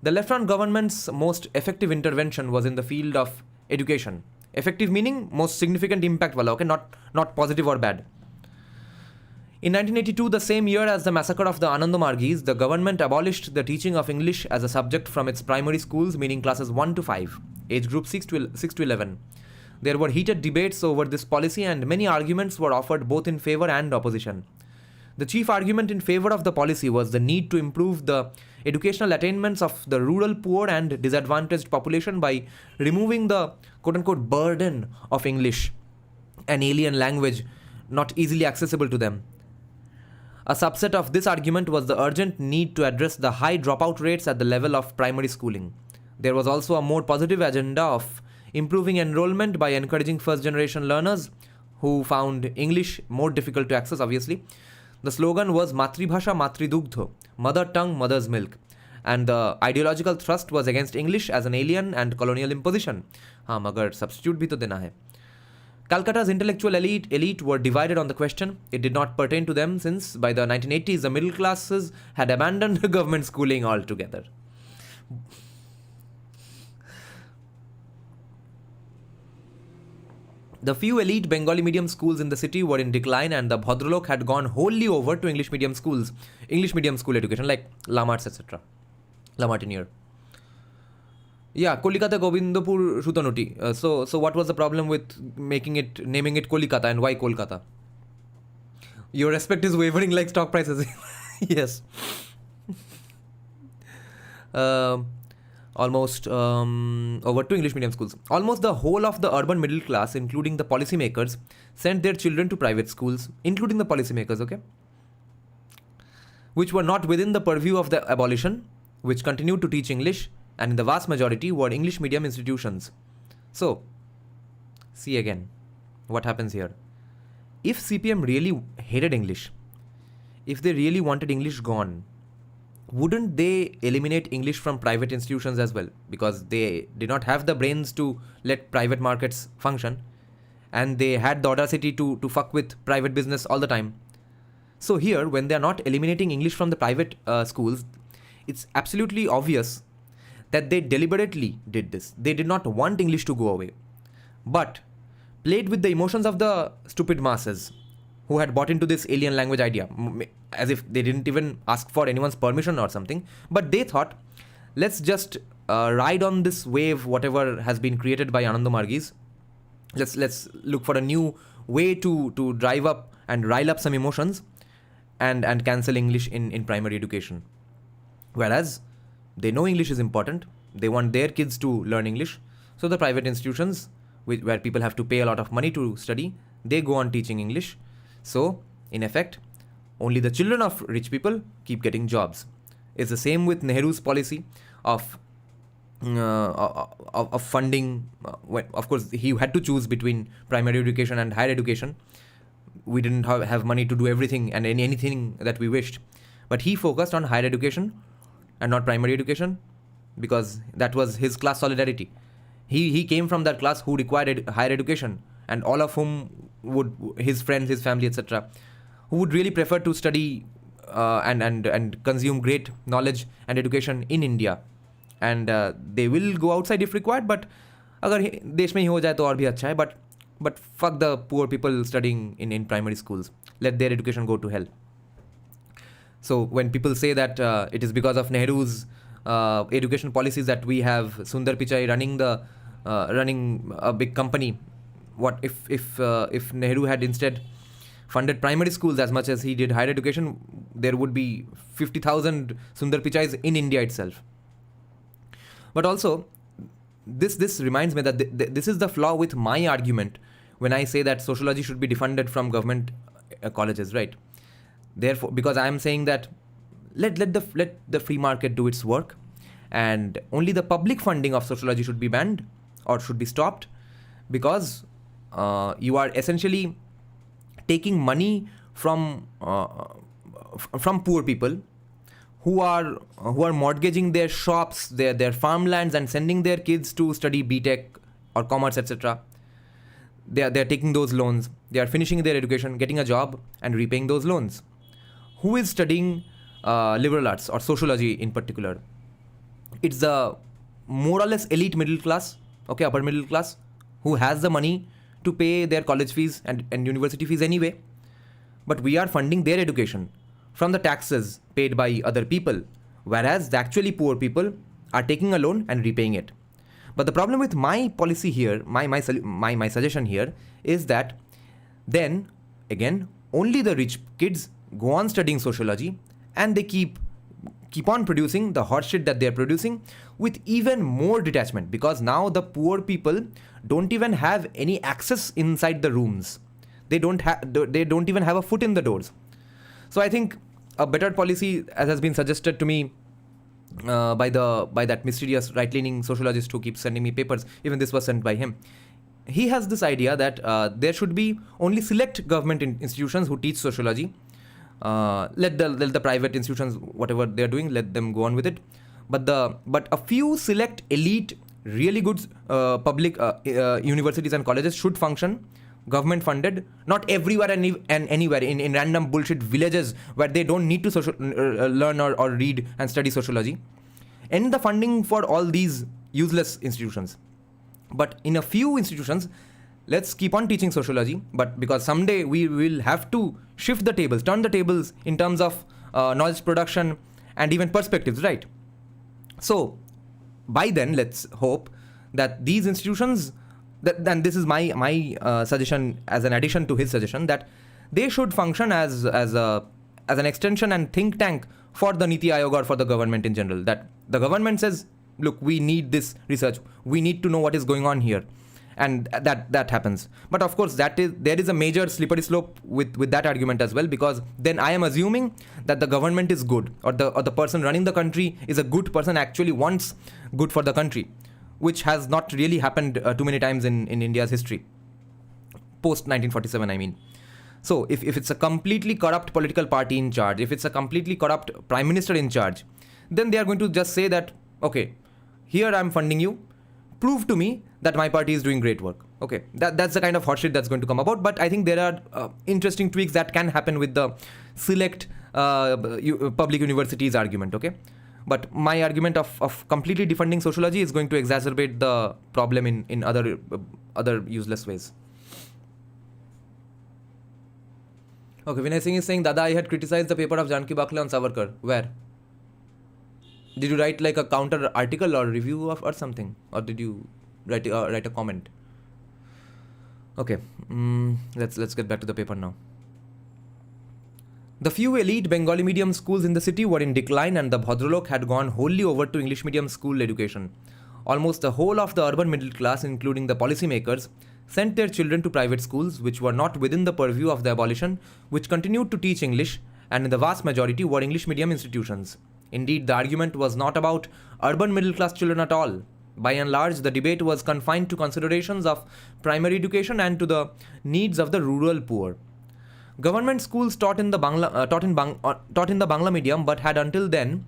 A: The left-front government's most effective intervention was in the field of education. Effective meaning most significant impact wala, okay, not positive or bad. In 1982, the same year as the massacre of the Anandamargis, the government abolished the teaching of English as a subject from its primary schools, meaning classes 1 to 5, age group 6 to 11. There were heated debates over this policy and many arguments were offered both in favor and opposition. The chief argument in favor of the policy was the need to improve the educational attainments of the rural poor and disadvantaged population by removing the quote-unquote burden of English, an alien language not easily accessible to them. A subset of this argument was the urgent need to address the high dropout rates at the level of primary schooling. There was also a more positive agenda of improving enrollment by encouraging first-generation learners who found English more difficult to access, obviously. The slogan was Matribhasha Matridugdho, mother tongue, mother's milk. And the ideological thrust was against English as an alien and colonial imposition. हाँ मगर substitute भी तो देना है. Calcutta's intellectual elite were divided on the question. It did not pertain to them since by the 1980s the middle classes had abandoned government schooling altogether. The few elite Bengali medium schools in the city were in decline and the Bhadralok had gone wholly over to English medium school education like Lamart's etc. Lamartinier. Yeah, Kolkata Govindapur Shutanoti. So what was the problem with naming it Kolkata, and why Kolkata? Your respect is wavering like stock prices. Yes. Almost over to English medium schools. Almost the whole of the urban middle class, including the policymakers, sent their children to private schools, including the policymakers, okay, which were not within the purview of the abolition, which continued to teach English, and in the vast majority were English medium institutions. So, see again what happens here. If CPM really hated English, if they really wanted English gone, wouldn't they eliminate English from private institutions as well? Because they did not have the brains to let private markets function, and they had the audacity to fuck with private business all the time. So here, when they are not eliminating English from the private schools, it's absolutely obvious that they deliberately did this. They did not want English to go away, but played with the emotions of the stupid masses who had bought into this alien language idea, as if they didn't even ask for anyone's permission or something. But they thought, let's just ride on this wave, whatever has been created by Anandamargis. Let's look for a new way to drive up and rile up some emotions. and cancel English in primary education. Whereas they know English is important, they want their kids to learn English, so the private institutions where people have to pay a lot of money to study, they go on teaching English. So, in effect, only the children of rich people keep getting jobs. It's the same with Nehru's policy of funding. Of course, he had to choose between primary education and higher education. We didn't have money to do everything and anything that we wished. But he focused on higher education and not primary education because that was his class solidarity. He came from that class who required higher education, and all of whom would, his friends, his family, etc., who would really prefer to study and consume great knowledge and education in India. And they will go outside if required, but अगर देश में ही हो जाए तो और भी अच्छा है. But fuck the poor people studying in primary schools. Let their education go to hell. So when people say that it is because of Nehru's education policies that we have Sundar Pichai running a big company, what if Nehru had instead funded primary schools as much as he did higher education, there would be 50,000 Sundar Pichais in India itself. But also, this reminds me that this is the flaw with my argument when I say that sociology should be defunded from government colleges, right? Therefore, because I am saying that let the free market do its work, and only the public funding of sociology should be banned or should be stopped, because you are essentially taking money from poor people who are mortgaging their shops, their farmlands, and sending their kids to study BTech or commerce, etc. They are taking those loans. They are finishing their education, getting a job, and repaying those loans. Who is studying liberal arts or sociology in particular? It's the more or less elite middle class, okay, upper middle class, who has the money to pay their college fees and university fees anyway. But we are funding their education from the taxes paid by other people, whereas the actually poor people are taking a loan and repaying it. But the problem with my policy here, my suggestion here is that then again only the rich kids go on studying sociology, and they keep on producing the hot shit that they're producing with even more detachment, because now the poor people don't even have any access inside the rooms. They don't even have a foot in the doors. So I think a better policy, as has been suggested to me by that mysterious right-leaning sociologist who keeps sending me papers, even this was sent by him. He has this idea that there should be only select government institutions who teach sociology. Let the private institutions, whatever they're doing, let them go on with it. But a few select elite, really good public universities and colleges should function, government funded, not everywhere and anywhere in random bullshit villages where they don't need to learn or read and study sociology. End the funding for all these useless institutions. But in a few institutions, let's keep on teaching sociology, but because someday we will have to shift the tables, turn the tables in terms of knowledge production and even perspectives, right? So by then, let's hope that these institutions, and this is my suggestion as an addition to his suggestion, that they should function as an extension and think tank for the Niti Aayog or for the government in general. That the government says, look, we need this research, we need to know what is going on here, and that happens. But of course, there is a major slippery slope with that argument as well, because then I am assuming that the government is good, or the person running the country is a good person, actually wants good for the country, which has not really happened too many times in India's history, post 1947, I mean. So if it's a completely corrupt political party in charge, if it's a completely corrupt prime minister in charge, then they are going to just say that, okay, here I'm funding you, prove to me that my party is doing great work. Okay, that's the kind of hot shit that's going to come about. But I think there are interesting tweaks that can happen with the select public universities argument, okay? But my argument of completely defunding sociology is going to exacerbate the problem in other useless ways. Okay, Vinay Singh is saying, Dada, I had criticized the paper of Janki Bakle on Savarkar. Where? Did you write like a counter article or review or something? Or did you write a comment? Okay, let's get back to the paper now. The few elite Bengali medium schools in the city were in decline, and the Bhadralok had gone wholly over to English medium school education. Almost the whole of the urban middle class, including the policymakers, sent their children to private schools which were not within the purview of the abolition, which continued to teach English, and in the vast majority were English medium institutions. Indeed, the argument was not about urban middle class children at all. By and large, the debate was confined to considerations of primary education and to the needs of the rural poor. Government schools taught in the Bangla medium, but had until then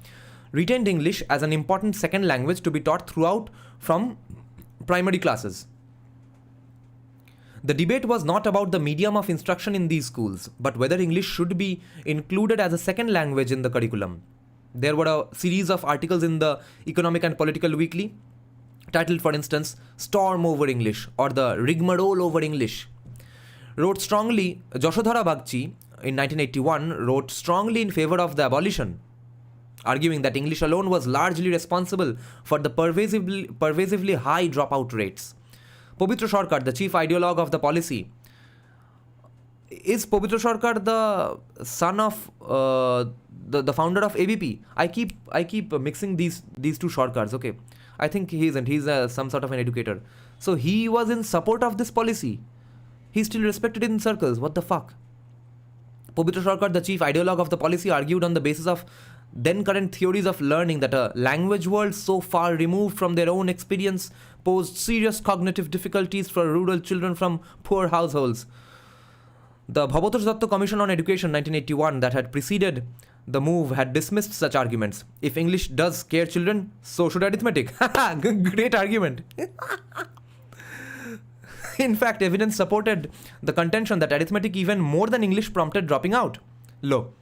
A: retained English as an important second language to be taught throughout from primary classes. The debate was not about the medium of instruction in these schools, but whether English should be included as a second language in the curriculum. There were a series of articles in the Economic and Political Weekly, titled, for instance, Storm Over English or the Rigmarole Over English. Joshodhara Bagchi in 1981 wrote strongly in favor of the abolition, arguing that English alone was largely responsible for the pervasively high dropout rates. Pabitra Sarkar, the chief ideologue of the policy, is Pabitra Sarkar the son of the founder of ABP? I keep mixing these two Sarkars. Okay, I think he isn't. He's some sort of an educator. So he was in support of this policy. He's still respected in circles. What the fuck? Pabitra Sarkar, the chief ideologue of the policy, argued on the basis of then current theories of learning that a language world so far removed from their own experience posed serious cognitive difficulties for rural children from poor households. The Bhabatosh Datta Commission on Education 1981 that had preceded the move had dismissed such arguments. If English does scare children, so should arithmetic. Great argument. In fact, evidence supported the contention that arithmetic even more than English prompted dropping out. Lo.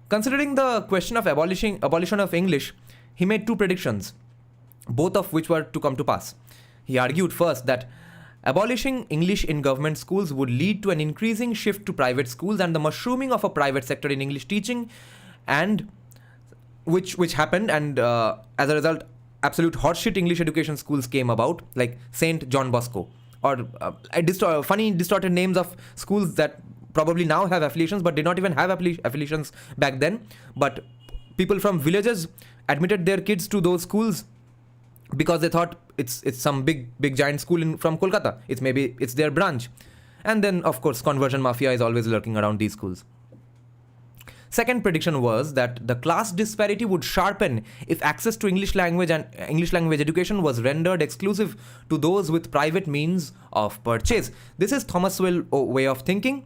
A: Considering the question of abolition of English, he made two predictions, both of which were to come to pass. He argued first that abolishing English in government schools would lead to an increasing shift to private schools and the mushrooming of a private sector in English teaching, and which happened, and as a result, absolute horseshit English education schools came about, like Saint John Bosco, or funny distorted names of schools that probably now have affiliations but did not even have affiliations back then. But people from villages admitted their kids to those schools because they thought it's some big giant school from Kolkata. It's their branch. And then, of course, conversion mafia is always lurking around these schools. Second prediction was that the class disparity would sharpen if access to English language and English language education was rendered exclusive to those with private means of purchase. This is Thomas Well's way of thinking.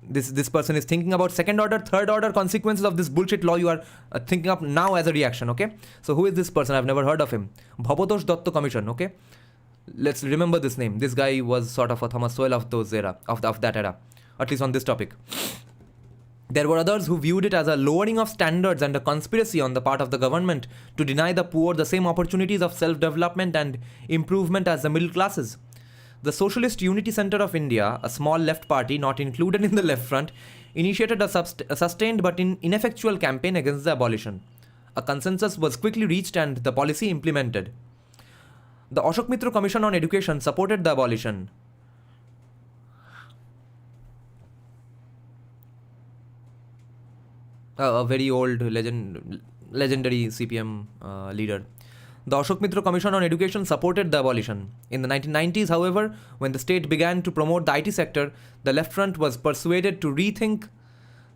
A: This person is thinking about second order, third order consequences of this bullshit law you are thinking of now as a reaction, okay? So who is this person? I've never heard of him. Bhabatosh Datta Commission, okay? Let's remember this name. This guy was sort of a Thomas Well of that era, at least on this topic. There were others who viewed it as a lowering of standards and a conspiracy on the part of the government to deny the poor the same opportunities of self-development and improvement as the middle classes. The Socialist Unity Centre of India, a small left party not included in the left front, initiated a sustained but ineffectual campaign against the abolition. A consensus was quickly reached and the policy implemented. The Ashok Mitra Commission on Education supported the abolition. A very old legendary CPIM leader. The Ashok Mitra Commission on Education supported the abolition. In the 1990s, however, when the state began to promote the IT sector, the left front was persuaded to rethink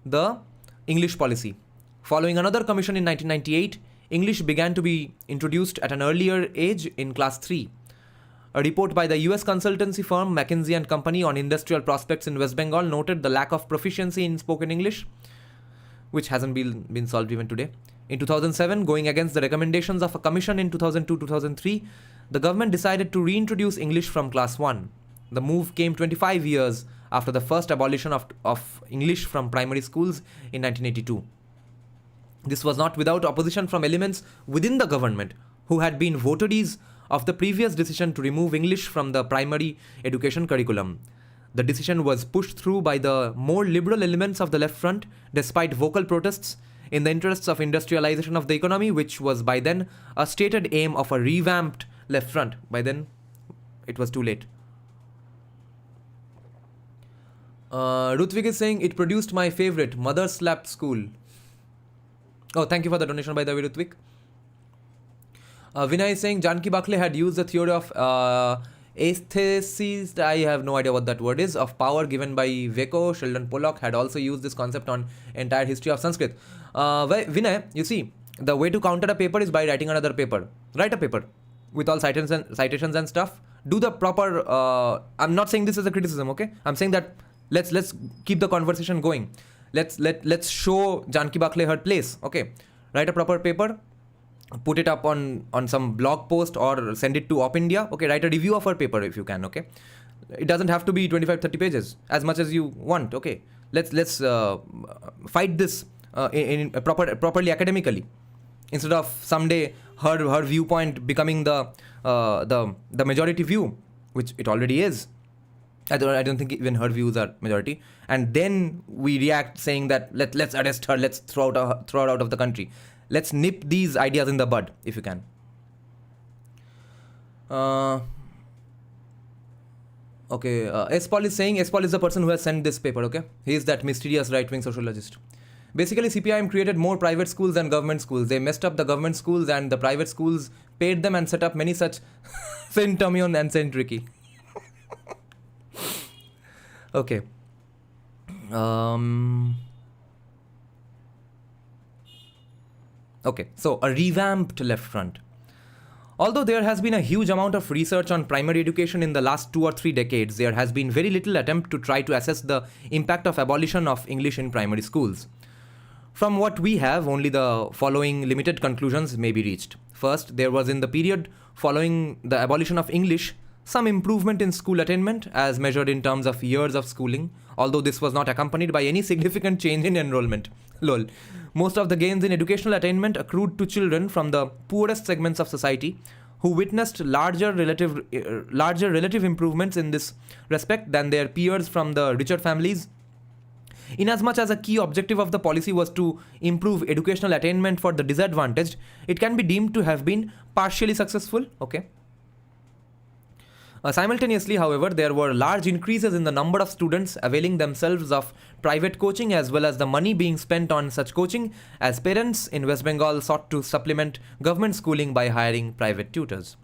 A: the English policy. Following another commission in 1998, English began to be introduced at an earlier age in class 3. A report by the US consultancy firm McKinsey & Company on industrial prospects in West Bengal noted the lack of proficiency in spoken English, which hasn't been solved even today. In 2007, going against the recommendations of a commission in 2002-2003, the government decided to reintroduce English from class 1. The move came 25 years after the first abolition of English from primary schools in 1982. This was not without opposition from elements within the government who had been votaries of the previous decision to remove English from the primary education curriculum. The decision was pushed through by the more liberal elements of the left front, despite vocal protests, in the interests of industrialization of the economy, which was by then a stated aim of a revamped left front. By then, it was too late. Rutvik is saying, it produced my favorite, Mother Slapped School. Oh, thank you for the donation, by the way, Rutvik. Vinay is saying, Janki Bakle had used the theory of aesthesis, I have no idea what that word is, of power given by Veko. Sheldon Pollock had also used this concept on entire history of Sanskrit. Vinay, you see, the way to counter a paper is by writing another paper. Write a paper with all citations and stuff. Do the proper, I'm not saying this as a criticism, okay? I'm saying that let's keep the conversation going. Let's show Janki Bakle her place, okay? Write a proper paper, put it up on some blog post or send it to Op India, okay? Write a review of her paper if you can, okay? It doesn't have to be 25-30 pages, as much as you want, okay? Let's fight this properly academically, instead of someday her viewpoint becoming the majority view, which it already is. I don't think even her views are majority. And then we react saying that let's arrest her, let's throw her out of the country. Let's nip these ideas in the bud, if you can. Okay, S-Paul is saying, S-Paul is the person who has sent this paper, okay? He is that mysterious right-wing sociologist. Basically, CPIM created more private schools than government schools. They messed up the government schools and the private schools paid them and set up many such Saint Termion and Saint Ricky. Okay. Okay, so a revamped left front. Although there has been a huge amount of research on primary education in the last 2 or 3 decades, there has been very little attempt to try to assess the impact of abolition of English in primary schools. From what we have, only the following limited conclusions may be reached. First, there was in the period following the abolition of English some improvement in school attainment as measured in terms of years of schooling, although this was not accompanied by any significant change in enrollment. Lol. Most of the gains in educational attainment accrued to children from the poorest segments of society, who witnessed larger relative improvements in this respect than their peers from the richer families. Inasmuch as a key objective of the policy was to improve educational attainment for the disadvantaged, it can be deemed to have been partially successful. Okay. Simultaneously, however, there were large increases in the number of students availing themselves of private coaching, as well as the money being spent on such coaching, as parents in West Bengal sought to supplement government schooling by hiring private tutors.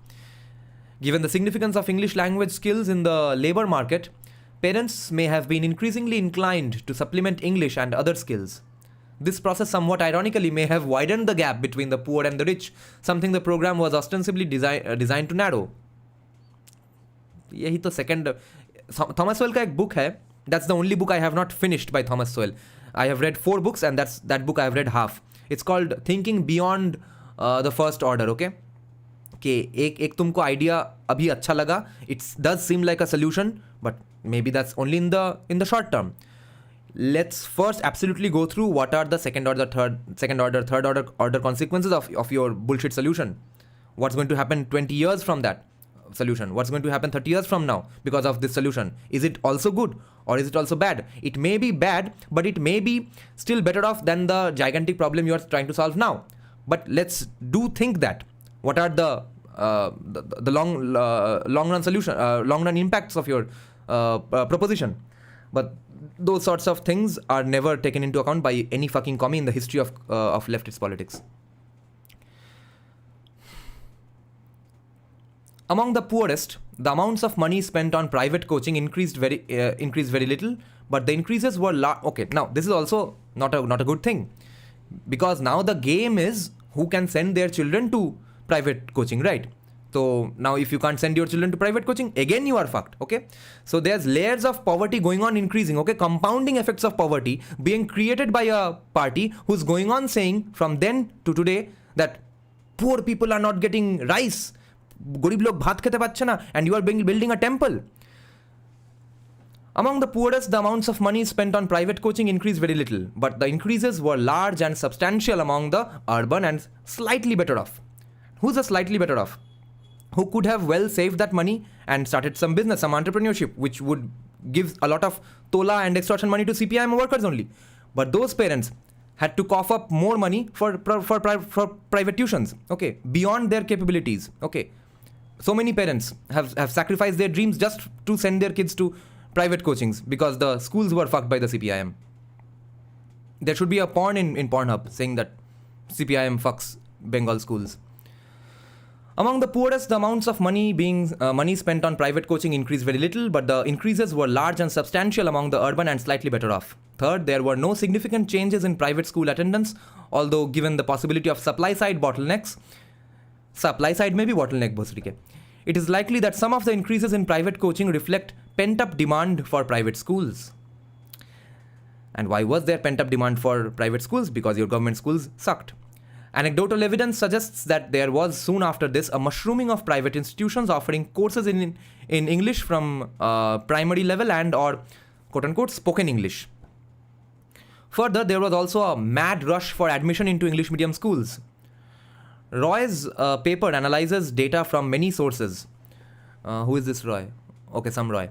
A: Given the significance of English language skills in the labor market, parents may have been increasingly inclined to supplement English and other skills. This process somewhat ironically may have widened the gap between the poor and the rich, something the program was ostensibly designed to narrow. यही तो second Thomas Sowell का एक book है. That's the only book I have not finished by Thomas Sowell. I have read 4 books and that book I have read half. It's called Thinking Beyond the First Order. Okay, कि एक तुमको idea अभी अच्छा लगा. It does seem like a solution, but maybe that's only in the short term. Let's first absolutely go through what are the second order, third order consequences of your bullshit solution. What's going to happen 20 years from that solution? What's going to happen 30 years from now because of this solution? Is it also good or is it also bad? It may be bad, but it may be still better off than the gigantic problem you are trying to solve now. But let's think that what are the long run solution, long run impacts of your proposition. But those sorts of things are never taken into account by any fucking commie in the history of leftist politics. Among the poorest, the amounts of money spent on private coaching increased very little, but the increases were okay. Now this is also not a good thing, because now the game is who can send their children to private coaching, right? So now if you can't send your children to private coaching, again you are fucked. Okay, so there's layers of poverty going on increasing. Okay, compounding effects of poverty being created by a party who's going on saying from then to today that poor people are not getting rice. গরিব লোক ভাত খেতে পাচ্ছে না, and you are building a temple. Among the poorest, the amounts of money spent on private coaching increased very little, but the increases were large and substantial among the urban and slightly better off. Who's a slightly better off? Who could have well saved that money and started some business, some entrepreneurship, which would give a lot of tola and extortion money to CPIM workers only. But those parents had to cough up more money for private tuitions, okay, beyond their capabilities, okay. So many parents have sacrificed their dreams just to send their kids to private coachings because the schools were fucked by the CPIM. There should be a porn in Pornhub saying that CPIM fucks Bengal schools. Among the poorest, the amounts of money spent on private coaching increased very little, but the increases were large and substantial among the urban and slightly better off. Third, there were no significant changes in private school attendance, although given the possibility of supply-side bottlenecks, supply-side may be bottleneck, Bhosrike. It is likely that some of the increases in private coaching reflect pent-up demand for private schools. And why was there pent-up demand for private schools? Because your government schools sucked. Anecdotal evidence suggests that there was soon after this a mushrooming of private institutions offering courses in English from primary level and or quote-unquote spoken English. Further, there was also a mad rush for admission into English medium schools. Roy's paper analyzes data from many sources. Who is this Roy? Okay, some Roy.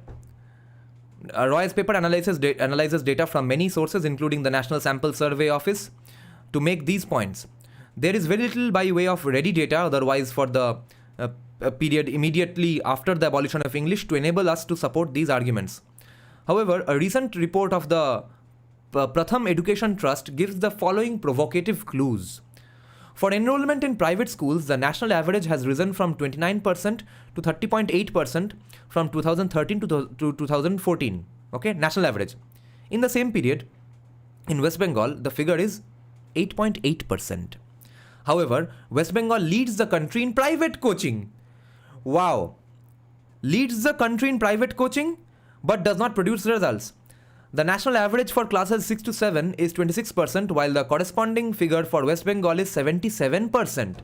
A: Roy's paper analyzes data from many sources, including the National Sample Survey Office, to make these points. There is very little by way of ready data otherwise for the period immediately after the abolition of English to enable us to support these arguments. However, a recent report of the Pratham Education Trust gives the following provocative clues. For enrollment in private schools, the national average has risen from 29% to 30.8% from 2013 to 2014. Okay, national average. In the same period, in West Bengal, the figure is 8.8%. However, West Bengal leads the country in private coaching. Wow. Leads the country in private coaching, but does not produce results. The national average for classes 6 to 7 is 26%, while the corresponding figure for West Bengal is 77%.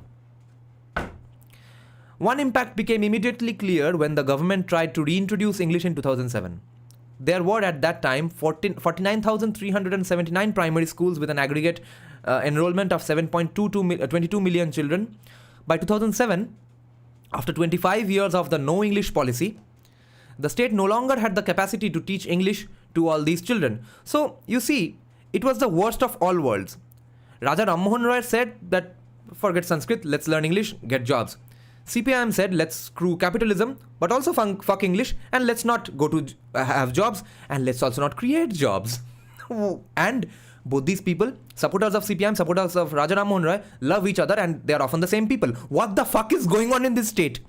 A: One impact became immediately clear when the government tried to reintroduce English in 2007. There were at that time 49,379 primary schools with an aggregate enrollment of 22 million children. By 2007, after 25 years of the no English policy, the state no longer had the capacity to teach English to all these children. So, you see, it was the worst of all worlds. Raja Ram Mohan Roy said that forget Sanskrit, let's learn English, get jobs. CPIM said let's screw capitalism, but also fuck English, and let's not go to have jobs, and let's also not create jobs. And both these people, supporters of CPIM, supporters of Raja Ram Mohan Roy, love each other and they are often the same people. What the fuck is going on in this state?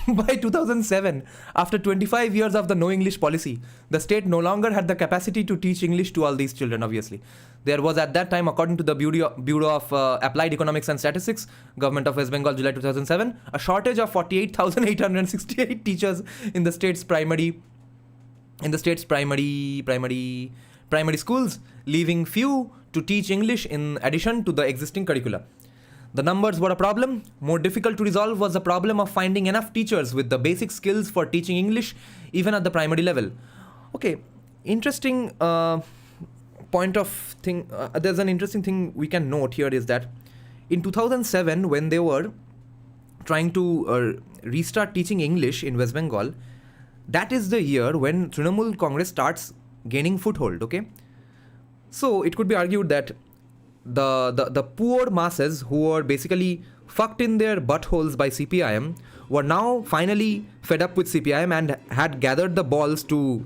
A: By 2007, after 25 years of the no English policy, the state no longer had the capacity to teach English to all these children, obviously. There was at that time, according to the Bureau of Applied Economics and Statistics, Government of West Bengal, July 2007, a shortage of 48,868 teachers in the state's primary schools, leaving few to teach English in addition to the existing curricula. The numbers were a problem. More difficult to resolve was the problem of finding enough teachers with the basic skills for teaching English even at the primary level. Okay, interesting point of thing. There's an interesting thing we can note here is that in 2007, when they were trying to restart teaching English in West Bengal, that is the year when Trinamool Congress starts gaining foothold. Okay, so it could be argued that the poor masses who were basically fucked in their buttholes by CPIM were now finally fed up with CPIM and had gathered the balls to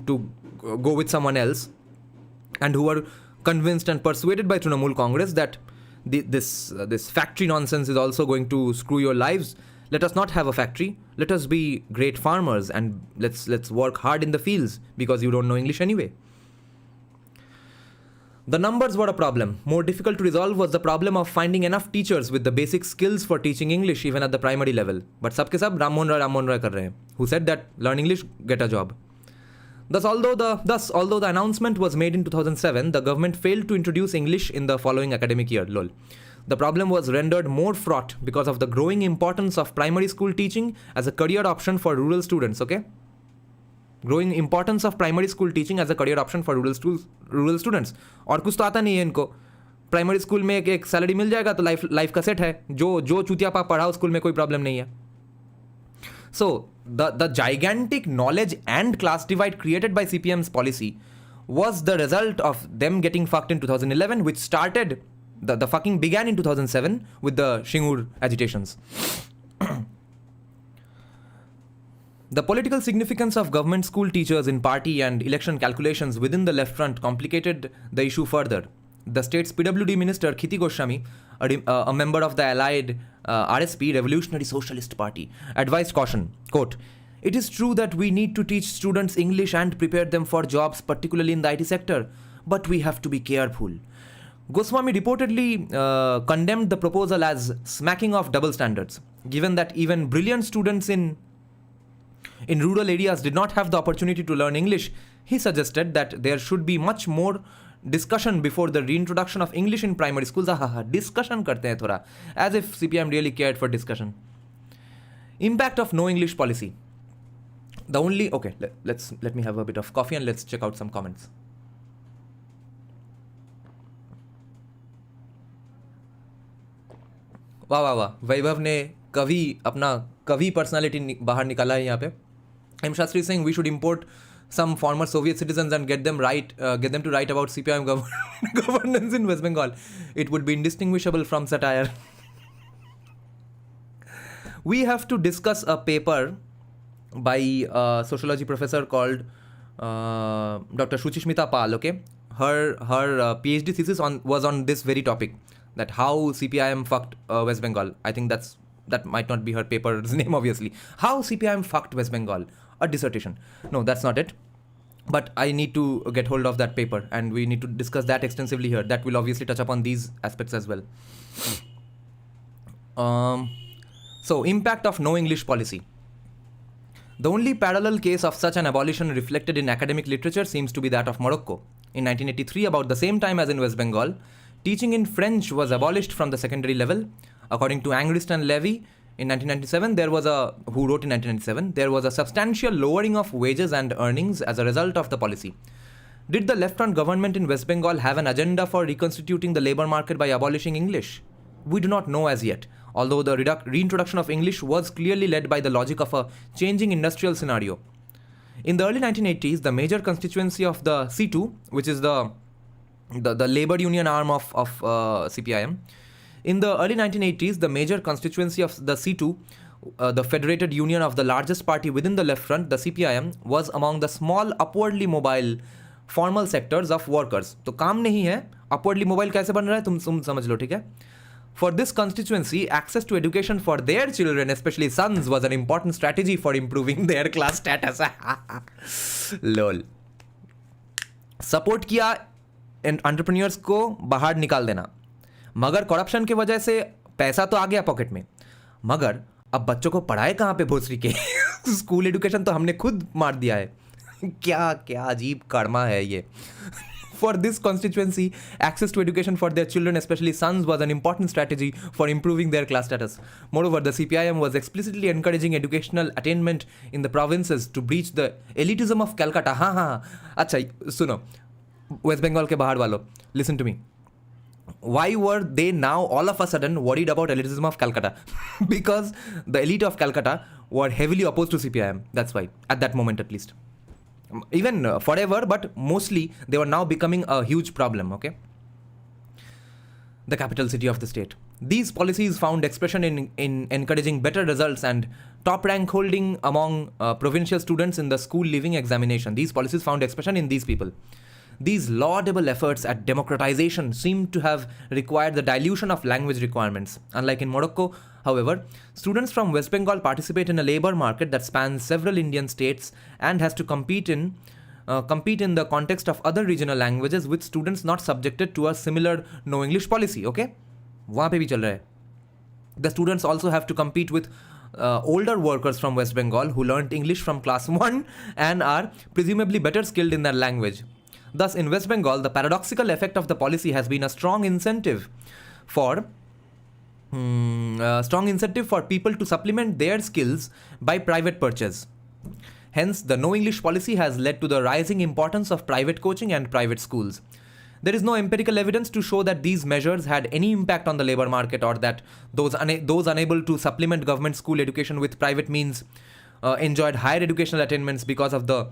A: go with someone else, and who were convinced and persuaded by Trinamool Congress that this factory nonsense is also going to screw your lives. Let us not have a factory. Let us be great farmers and let's work hard in the fields because you don't know English anyway. The numbers were a problem. More difficult to resolve was the problem of finding enough teachers with the basic skills for teaching English even at the primary level. But sabke sab Ram Mohan Roy kar rahe hain, who said that learn English, get a job. Thus, although the announcement was made in 2007, the government failed to introduce English in the following academic year. Lol. The problem was rendered more fraught because of the growing importance of primary school teaching as a career option for rural students. Okay. Growing importance of primary school teaching as a career option for rural students. और कुछ तो आता नहीं है इनको. Primary school में एक salary मिल जाएगा तो लाइफ का सेट है. जो चूतिया पा पढ़ाओ स्कूल में कोई प्रॉब्लम नहीं है. So the gigantic knowledge and class divide created by CPM's policy was the result of them getting fucked in 2011, which started the fucking began in 2007 with the Shingur agitations. The political significance of government school teachers in party and election calculations within the left front complicated the issue further. The state's PWD minister Khiti Goswami, a member of the allied RSP, Revolutionary Socialist Party, advised caution, quote, "It is true that we need to teach students English and prepare them for jobs, particularly in the IT sector, but we have to be careful." Goswami reportedly condemned the proposal as smacking of double standards, given that even brilliant students in rural areas did not have the opportunity to learn English. He suggested that there should be much more discussion before the reintroduction of English in primary schools. Discussion karte hain thoda, as if CPIM really cared for discussion. Impact of no English policy. Let me have a bit of coffee and let's check out some comments. वाह वाह वाह, वैभव ने अपना कवि personality बाहर निकाला है यहाँ पे. M. Shastri is saying we should import some former Soviet citizens and get them to write about CPIM governance in West Bengal. It would be indistinguishable from satire. We have to discuss a paper by a sociology professor called Dr. Shuchishmita Pal. Okay, her PhD thesis was on this very topic, that how CPIM fucked West Bengal. I think that might not be her paper's name, obviously. How CPIM fucked West Bengal. A dissertation. No, that's not it. But I need to get hold of that paper and we need to discuss that extensively here. That will obviously touch upon these aspects as well. So, impact of no English policy. The only parallel case of such an abolition reflected in academic literature seems to be that of Morocco. In 1983, about the same time as in West Bengal, teaching in French was abolished from the secondary level. According to Angrist and Levy, in 1997, there was a substantial lowering of wages and earnings as a result of the policy. Did the left-front government in West Bengal have an agenda for reconstituting the labor market by abolishing English? We do not know as yet, although the reintroduction of English was clearly led by the logic of a changing industrial scenario. In the early 1980s, the major constituency of the C2, which is the labor union arm of CPIM, in the early 1980s, the major constituency of the C2, the federated union of the largest party within the left front, the CPIM, was among the small upwardly mobile formal sectors of workers. तो काम नहीं है, upwardly mobile कैसे बन रहा है तुम समझ लो, ठीक है? For this constituency, access to education for their children, especially sons, was an important strategy for improving their class status. Lol. Support किया entrepreneurs को बाहर निकाल देना. मगर करप्शन की वजह से पैसा तो आ गया पॉकेट में, मगर अब बच्चों को पढ़ाए कहाँ पे भोसरी के. स्कूल एजुकेशन तो हमने खुद मार दिया है. क्या क्या अजीब कर्मा है ये. For this constituency, access to education for their children, especially sons, was an important strategy for improving their class status. Moreover, the CPIM was explicitly encouraging educational attainment in the provinces to breach the elitism of Calcutta. हाँ. अच्छा सुनो, West Bengal के बाहर वालों, listen to me. Why were they now all of a sudden worried about elitism of Calcutta? Because the elite of Calcutta were heavily opposed to CPIM. That's why, at that moment at least. Even forever, but mostly they were now becoming a huge problem, okay? The capital city of the state. These policies found expression in encouraging better results and top rank holding among provincial students in the school leaving examination. These policies found expression in these people. These laudable efforts at democratization seem to have required the dilution of language requirements. Unlike in Morocco, however, students from West Bengal participate in a labor market that spans several Indian states and has to compete in the context of other regional languages with students not subjected to a similar no English policy. Okay? वहाँ पे भी चल रहा है. The students also have to compete with older workers from West Bengal who learnt English from class 1 and are presumably better skilled in their language. Thus, in West Bengal, the paradoxical effect of the policy has been a strong incentive for people to supplement their skills by private purchase. Hence, the no English policy has led to the rising importance of private coaching and private schools. There is no empirical evidence to show that these measures had any impact on the labor market or that those unable to supplement government school education with private means enjoyed higher educational attainments because of the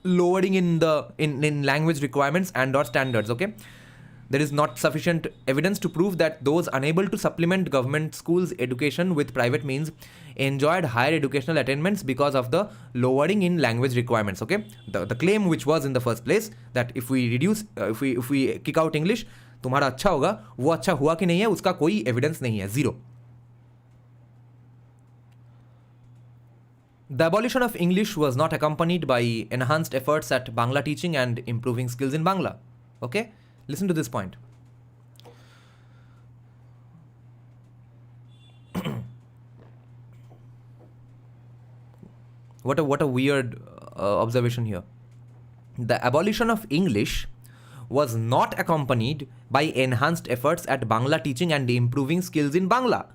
A: lowering in language requirements and or standards. Okay, there is not sufficient evidence to prove that those unable to supplement government schools education with private means enjoyed higher educational attainments because of the lowering in language requirements. Okay, the claim which was in the first place that if we reduce if we kick out English, तुम्हारा अच्छा होगा, वो अच्छा हुआ कि नहीं है उसका कोई एविडेंस नहीं है, zero. The abolition of English was not accompanied by enhanced efforts at Bangla teaching and improving skills in Bangla. Okay, listen to this point. What a weird observation here. The abolition of English was not accompanied by enhanced efforts at Bangla teaching and improving skills in Bangla.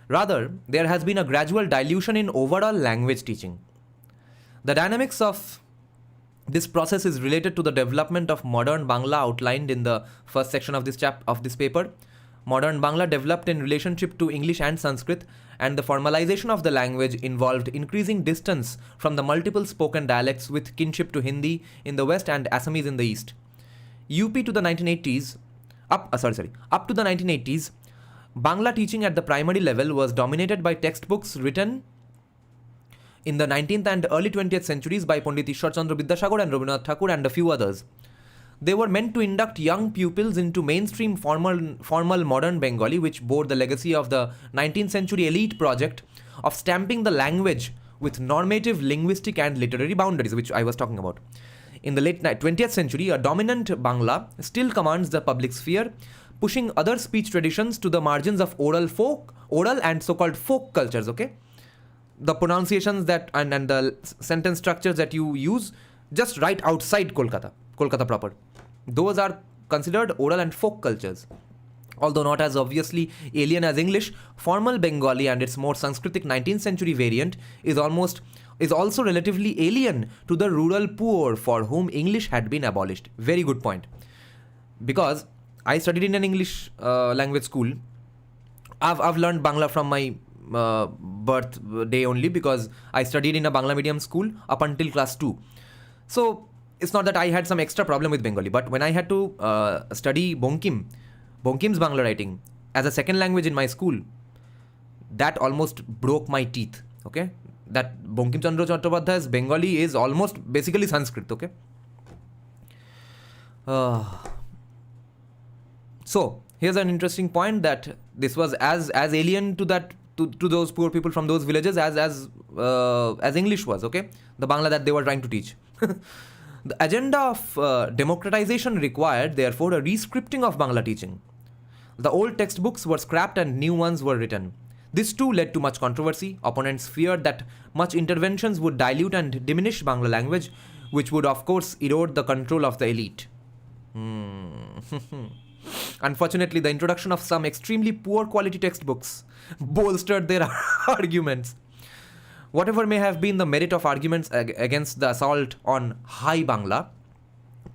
A: Rather, there has been a gradual dilution in overall language teaching. The dynamics of this process is related to the development of modern Bangla outlined in the first section of this paper. Modern Bangla developed in relationship to English and Sanskrit, and the formalization of the language involved increasing distance from the multiple spoken dialects with kinship to Hindi in the west and Assamese in the east. Up to the 1980s, Bangla teaching at the primary level was dominated by textbooks written in the 19th and early 20th centuries by Pandit Ishwar Chandra Vidyasagar and Rabindranath Thakur and a few others. They were meant to induct young pupils into mainstream formal modern Bengali, which bore the legacy of the 19th century elite project of stamping the language with normative linguistic and literary boundaries, which I was talking about. In the late 20th century, a dominant Bangla still commands the public sphere, pushing other speech traditions to the margins of oral and so-called folk cultures, okay? The pronunciations that and the sentence structures that you use just right outside Kolkata proper. Those are considered oral and folk cultures. Although not as obviously alien as English, formal Bengali and its more Sanskritic 19th century variant is also relatively alien to the rural poor for whom English had been abolished. Very good point. Because I studied in an English language school. I've learned Bangla from my birthday only because I studied in a Bangla medium school up until class 2. So it's not that I had some extra problem with Bengali, but when I had to study Bonkim's Bangla writing as a second language in my school, that almost broke my teeth. Okay, that Bankim Chandra Chattopadhyay's Bengali is almost basically Sanskrit. Okay. So here's an interesting point that this was as alien to those poor people from those villages as English was. Okay, the Bangla that they were trying to teach. The agenda of democratization required, therefore, a rescripting of Bangla teaching. The old textbooks were scrapped and new ones were written. This too led to much controversy. Opponents feared that much interventions would dilute and diminish Bangla language, which would of course erode the control of the elite. Unfortunately, the introduction of some extremely poor quality textbooks bolstered their arguments. Whatever may have been the merit of arguments against the assault on high Bangla,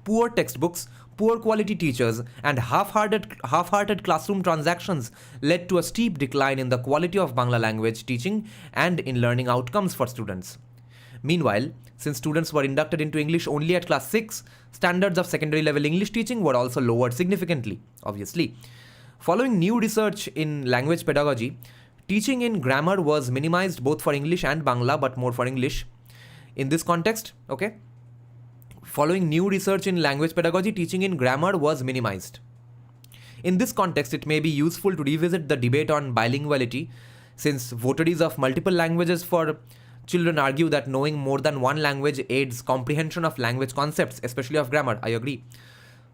A: poor textbooks, poor quality teachers, and half-hearted classroom transactions led to a steep decline in the quality of Bangla language teaching and in learning outcomes for students. Meanwhile, since students were inducted into English only at class 6, standards of secondary level English teaching were also lowered significantly, obviously. Following new research in language pedagogy, teaching in grammar was minimized both for English and Bangla, but more for English. In this context, okay, following new research in language pedagogy, teaching in grammar was minimized. In this context, it may be useful to revisit the debate on bilinguality, since votaries of multiple languages for children argue that knowing more than one language aids comprehension of language concepts, especially of grammar. I agree.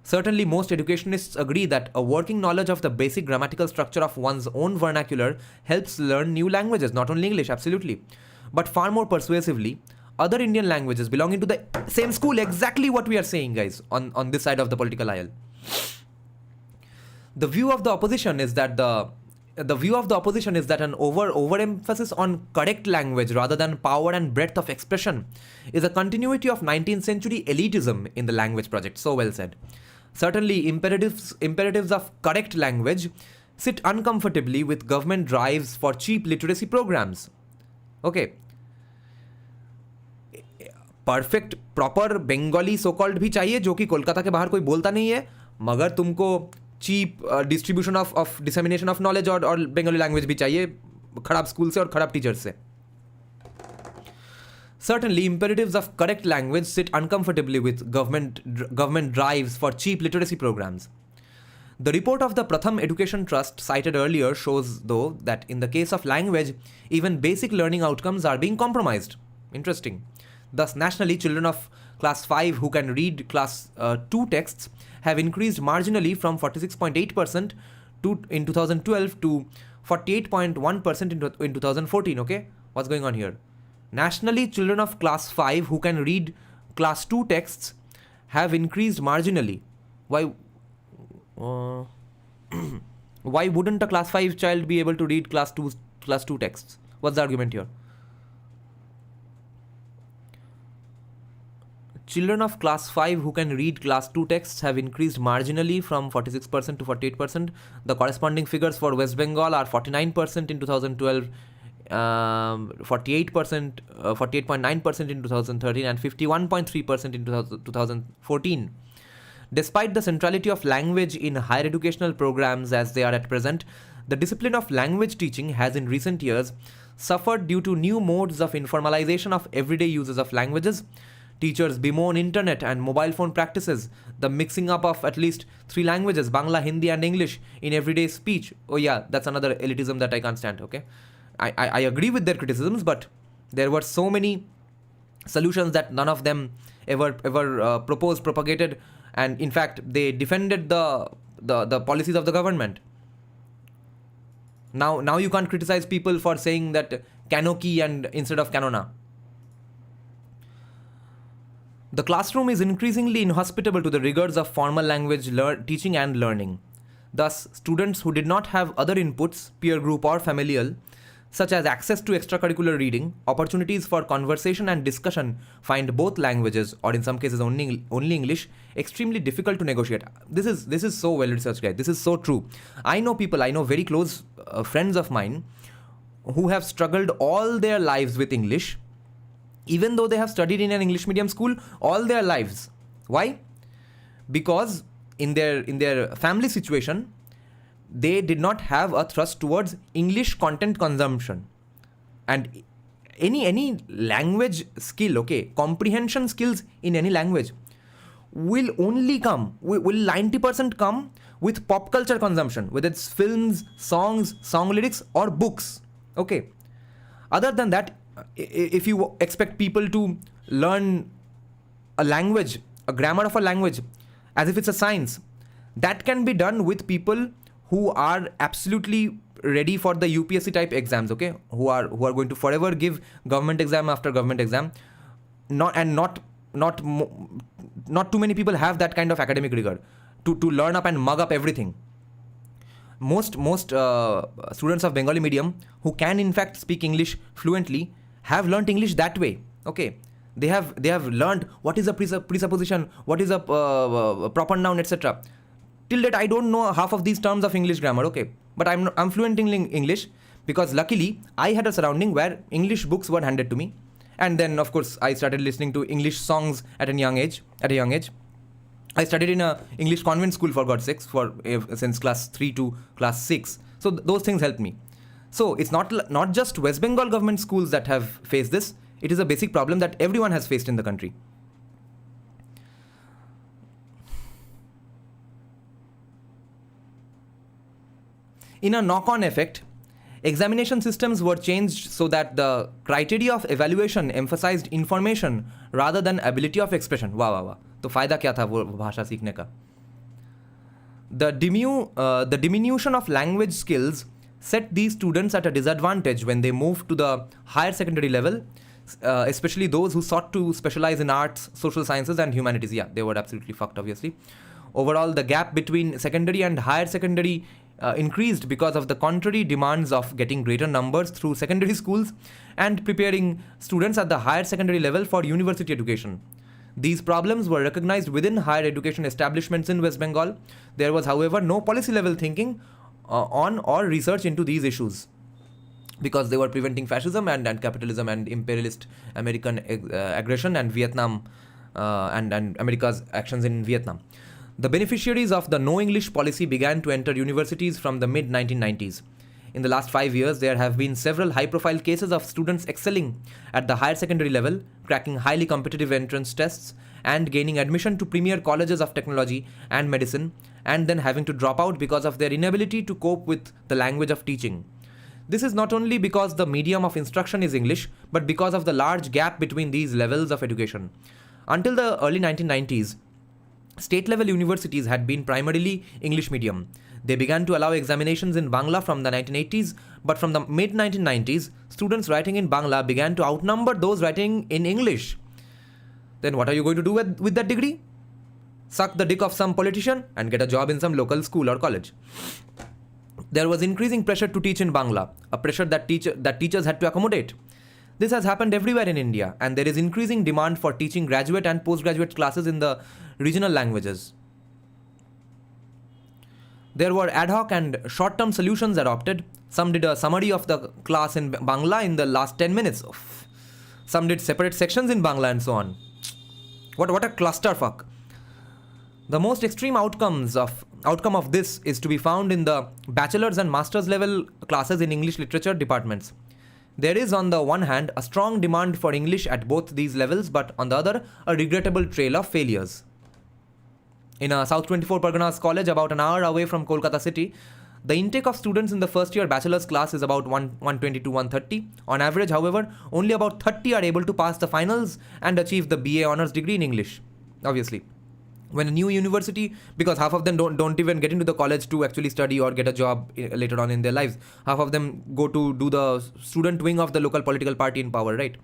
A: Certainly, most educationists agree that a working knowledge of the basic grammatical structure of one's own vernacular helps learn new languages, not only English, absolutely. But far more persuasively, other Indian languages belonging to the same school, exactly what we are saying, guys, on this side of the political aisle. The view of the opposition is that an overemphasis on correct language rather than power and breadth of expression is a continuity of 19th century elitism in the language project. So well said. Certainly, imperatives of correct language sit uncomfortably with government drives for cheap literacy programs. Okay. Perfect proper Bengali so called भी चाहिए जो कि कोलकाता के बाहर कोई बोलता नहीं है, मगर तुमको cheap distribution of dissemination of knowledge और बंगाली लैंग्वेज भी चाहिए खराब स्कूल से और खराब टीचर से. Certainly, imperatives of correct language sit uncomfortably with government drives for cheap literacy programs. The report of the Pratham Education Trust cited earlier shows, though, that in the case of language, even basic learning outcomes are being compromised. Interesting. Thus, nationally, children of class 5 who can read class 2 texts have increased marginally from 46.8% in 2012 to 48.1% in 2014. Okay? What's going on here? Nationally, children of class 5 who can read class 2 texts have increased marginally. Why? Why wouldn't a class 5 child be able to read class 2 texts? What's the argument here? Children of class 5 who can read class 2 texts have increased marginally from 46% to 48%. The corresponding figures for West Bengal are 49% in 2012, 48%, 48.9% in 2013, and 51.3% in 2014. Despite the centrality of language in higher educational programs as they are at present, the discipline of language teaching has in recent years suffered due to new modes of informalization of everyday uses of languages. Teachers bemoan internet and mobile phone practices, the mixing up of at least 3 languages, Bangla, Hindi and English, in everyday speech. Oh yeah, that's another elitism that I can't stand, okay? I agree with their criticisms, but there were so many solutions that none of them ever proposed, propagated, and in fact they defended the policies of the government. Now you can't criticize people for saying that kanoki and instead of kanona. The classroom is increasingly inhospitable to the rigors of formal language teaching and learning. Thus, students who did not have other inputs, peer group or familial, such as access to extracurricular reading, opportunities for conversation and discussion, find both languages, or in some cases only English, extremely difficult to negotiate. This is so well researched, guys. This is so true. I know very close friends of mine who have struggled all their lives with English, even though they have studied in an English medium school all their lives. Why? Because in their family situation, they did not have a thrust towards English content consumption. And any language skill, okay, comprehension skills in any language will only come, will 90% come with pop culture consumption, whether it's films, songs, song lyrics or books, okay. Other than that, if you expect people to learn a language, a grammar of a language, as if it's a science, that can be done with people who are absolutely ready for the UPSC type exams, okay, who are going to forever give government exam after government exam. Not too many people have that kind of academic rigor to learn up and mug up everything. Most students of Bengali medium who can in fact speak English fluently have learnt English that way, okay. They have learned what is a presupposition, what is a proper noun, etc. Till date, I don't know half of these terms of English grammar, okay. But I'm fluent in English because luckily I had a surrounding where English books were handed to me. And then, of course, I started listening to English songs at a young age. I studied in a English convent school, for God's sakes, since class 3 to class 6. So those things helped me. So it's not just West Bengal government schools that have faced this. It is a basic problem that everyone has faced in the country. In a knock-on effect, examination systems were changed so that the criteria of evaluation emphasized information rather than ability of expression. वाह. तो फायदा क्या था वो भाषा सीखने का? The diminution of language skills set these students at a disadvantage when they moved to the higher secondary level, especially those who sought to specialize in arts, social sciences and humanities. Yeah, they were absolutely fucked, obviously. Overall, the gap between secondary and higher secondary increased because of the contrary demands of getting greater numbers through secondary schools and preparing students at the higher secondary level for university education. These problems were recognized within higher education establishments in West Bengal. There was, however, no policy level thinking on or research into these issues because they were preventing fascism and capitalism and imperialist American aggression and Vietnam and America's actions in Vietnam. The beneficiaries of the no English policy began to enter universities from the mid-1990s. In the last 5 years, there have been several high-profile cases of students excelling at the higher secondary level, cracking highly competitive entrance tests, and gaining admission to premier colleges of technology and medicine, and then having to drop out because of their inability to cope with the language of teaching. This is not only because the medium of instruction is English, but because of the large gap between these levels of education. Until the early 1990s, state-level universities had been primarily English medium. They began to allow examinations in Bangla from the 1980s, but from the mid-1990s, students writing in Bangla began to outnumber those writing in English. Then what are you going to do with that degree? Suck the dick of some politician and get a job in some local school or college. There was increasing pressure to teach in Bangla, a pressure that teachers had to accommodate. This has happened everywhere in India, and there is increasing demand for teaching graduate and postgraduate classes in the regional languages. There were ad hoc and short-term solutions adopted. Some did a summary of the class in Bangla in the last 10 minutes. Some did separate sections in Bangla and so on. What a clusterfuck. The most extreme outcome of this is to be found in the bachelor's and master's level classes in English literature departments. There is, on the one hand, a strong demand for English at both these levels, but on the other, a regrettable trail of failures. In a South 24 Parganas college about an hour away from Kolkata city, the intake of students in the first year bachelor's class is about 120 to 130. On average, however, only about 30 are able to pass the finals and achieve the BA honours degree in English. Obviously, when a new university, because half of them don't even get into the college to actually study or get a job later on in their lives. Half of them go to do the student wing of the local political party in power, right?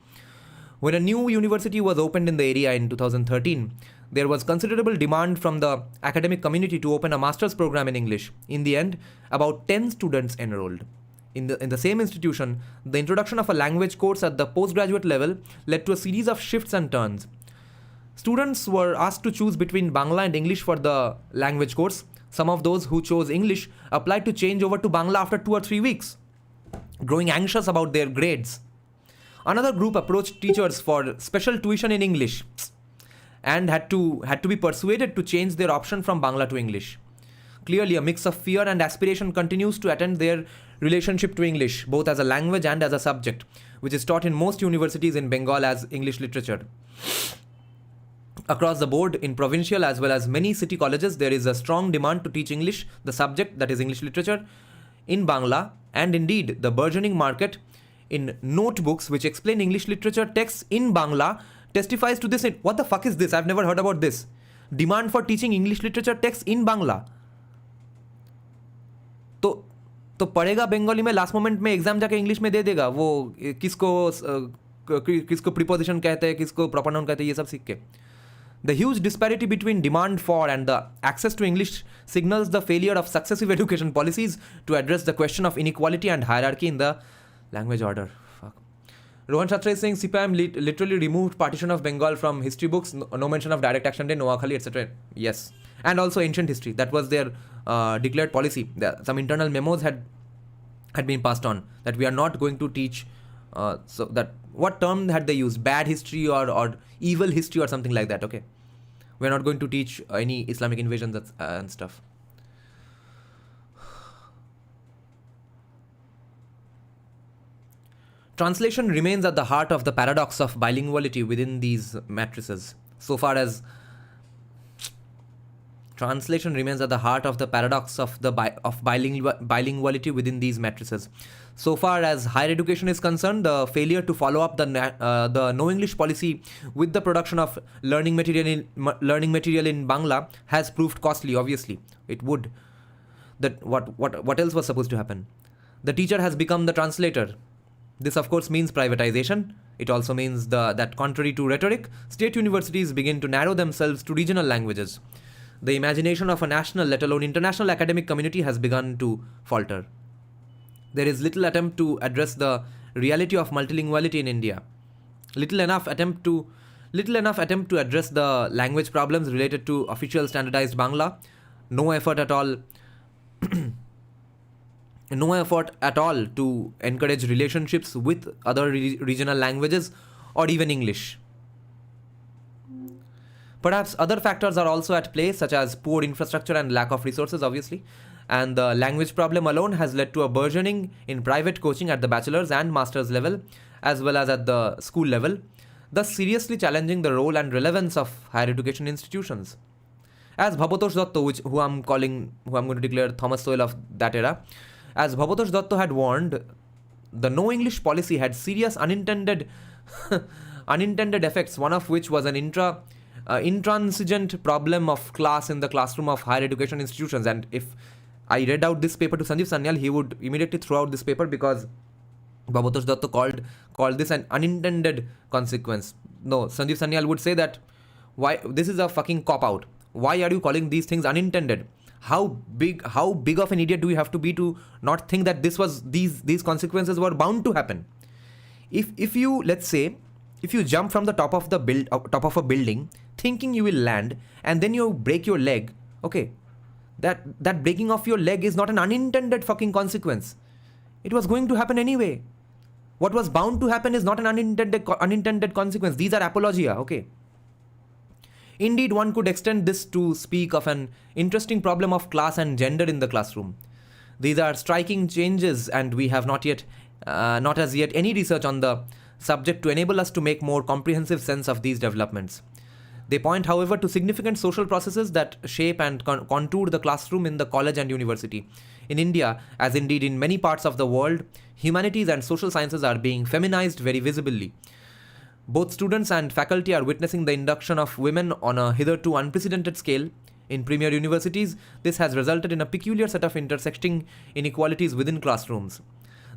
A: When a new university was opened in the area in 2013, there was considerable demand from the academic community to open a master's program in English. In the end, about 10 students enrolled. In the same institution, the introduction of a language course at the postgraduate level led to a series of shifts and turns. Students were asked to choose between Bangla and English for the language course. Some of those who chose English applied to change over to Bangla after 2 or 3 weeks, growing anxious about their grades. Another group approached teachers for special tuition in English and had to be persuaded to change their option from Bangla to English. Clearly, a mix of fear and aspiration continues to attend their relationship to English, both as a language and as a subject, which is taught in most universities in Bengal as English literature. Across the board, in provincial as well as many city colleges, there is a strong demand to teach English, the subject that is English literature, in Bangla, and indeed the burgeoning market in notebooks which explain English literature texts in Bangla testifies to this. What the fuck is this? I've never heard about this. Demand for teaching English literature texts in Bangla. तो पढ़ेगा बंगाली में, last moment में exam जाके English में दे देगा, वो किसको preposition कहते हैं, किसको प्रॉपर नाउन कहते हैं, ये सब सीख के. The huge disparity between demand for and the access to English signals the failure of successive education policies to address the question of inequality and hierarchy in the language order. Fuck. Rohan Shatra is saying CPIM literally removed partition of Bengal from history books, no mention of direct action day, Noakhali, etc. Yes. And also ancient history. That was their declared policy. Some internal memos had been passed on that we are not going to teach. So that, what term had they used? Bad history or evil history or something like that, okay? We're not going to teach any Islamic invasions and stuff. Translation remains at the heart of the paradox of bilinguality within these matrices. So far as translation remains at the heart of the paradox of bilinguality within these matrices. So far as higher education is concerned, the failure to follow up the no English policy with the production of learning material in Bangla has proved costly. Obviously, it would. That what else was supposed to happen? The teacher has become the translator. This, of course, means privatization. It also means that contrary to rhetoric, state universities begin to narrow themselves to regional languages. The imagination of a national, let alone international academic community has begun to falter. There is little attempt to address the reality of multilinguality in India. Little enough attempt to address the language problems related to official standardized Bangla. No effort at all to encourage relationships with other regional languages or even English. Perhaps other factors are also at play, such as poor infrastructure and lack of resources, obviously. And the language problem alone has led to a burgeoning in private coaching at the bachelor's and master's level, as well as at the school level, thus seriously challenging the role and relevance of higher education institutions. As Bhabatosh Datta, who I'm going to declare Thomas Sowell of that era, as Bhabatosh Datta had warned, the no English policy had serious unintended effects, one of which was an intransigent problem of class in the classroom of higher education institutions. And if I read out this paper to Sanjeev Sanyal, he would immediately throw out this paper because Bhabatosh Datta called this an unintended consequence. No, Sanjeev Sanyal would say that why this is a fucking cop-out. Why are you calling these things unintended? How big of an idiot do you have to be to not think that these consequences were bound to happen? If you, let's say, if you jump from the top of a building thinking you will land and then you break your leg, okay, that breaking of your leg is not an unintended fucking consequence. It was going to happen anyway. What was bound to happen is not an unintended consequence. These are apologia, okay? Indeed, one could extend this to speak of an interesting problem of class and gender in the classroom. These are striking changes, and we have not as yet any research on the subject to enable us to make more comprehensive sense of these developments. They point, however, to significant social processes that shape and contour the classroom in the college and university. In India, as indeed in many parts of the world, humanities and social sciences are being feminized very visibly. Both students and faculty are witnessing the induction of women on a hitherto unprecedented scale. In premier universities, this has resulted in a peculiar set of intersecting inequalities within classrooms.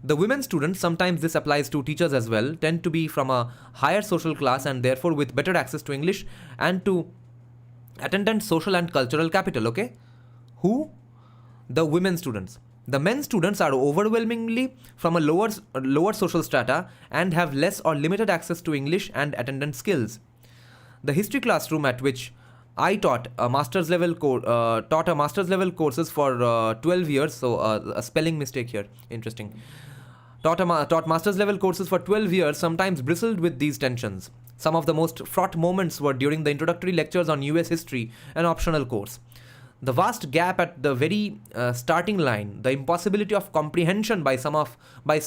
A: The women students, sometimes this applies to teachers as well, tend to be from a higher social class and therefore with better access to English and to attendant social and cultural capital, okay? Who? The women students. The men students are overwhelmingly from a lower social strata and have less or limited access to English and attendant skills. The history classroom at which I taught a master's level courses for 12 years. So a spelling mistake here. Interesting. Taught master's level courses for 12 years, sometimes bristled with these tensions. Some of the most fraught moments were during the introductory lectures on US history, an optional course. The vast gap at the very starting line, the impossibility of comprehension by some of a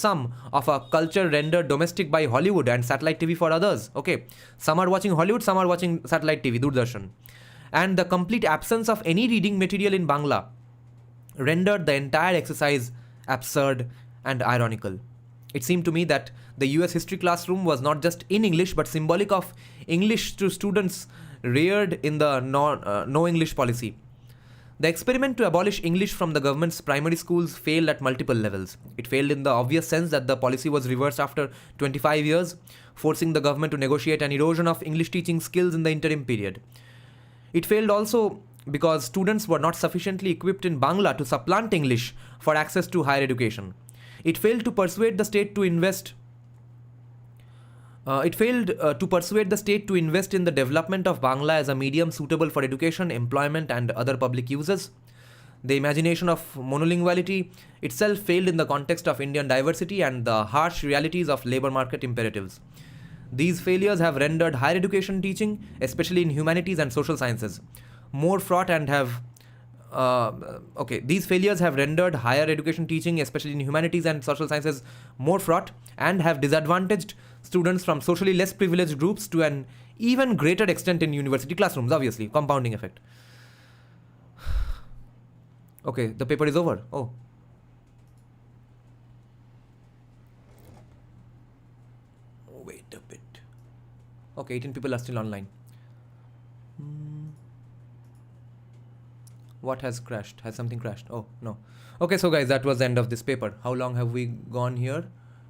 A: culture rendered domestic by Hollywood and satellite TV for others. Okay, some are watching Hollywood, some are watching satellite TV, Doordarshan. And the complete absence of any reading material in Bangla rendered the entire exercise absurd and ironical. It seemed to me that the US history classroom was not just in English but symbolic of English to students reared in the no English policy. The experiment to abolish English from the government's primary schools failed at multiple levels. It failed in the obvious sense that the policy was reversed after 25 years, forcing the government to negotiate an erosion of English teaching skills in the interim period. It failed also because students were not sufficiently equipped in Bangla to supplant English for access to higher education. It failed to persuade the state to invest in the development of Bangla as a medium suitable for education, employment, and other public uses. The imagination of monolinguality itself failed in the context of Indian diversity and the harsh realities of labor market imperatives. These failures have rendered higher education teaching, especially in humanities and social sciences, more fraught and have These failures have rendered higher education teaching, especially in humanities and social sciences, more fraught and have disadvantaged students from socially less privileged groups to an even greater extent in university classrooms, obviously. Compounding effect. Okay, the paper is over. Oh. Wait a bit. Okay, 18 people are still online. What has crashed? Has something crashed? Oh, no. Okay, so guys, that was the end of this paper. How long have we gone here?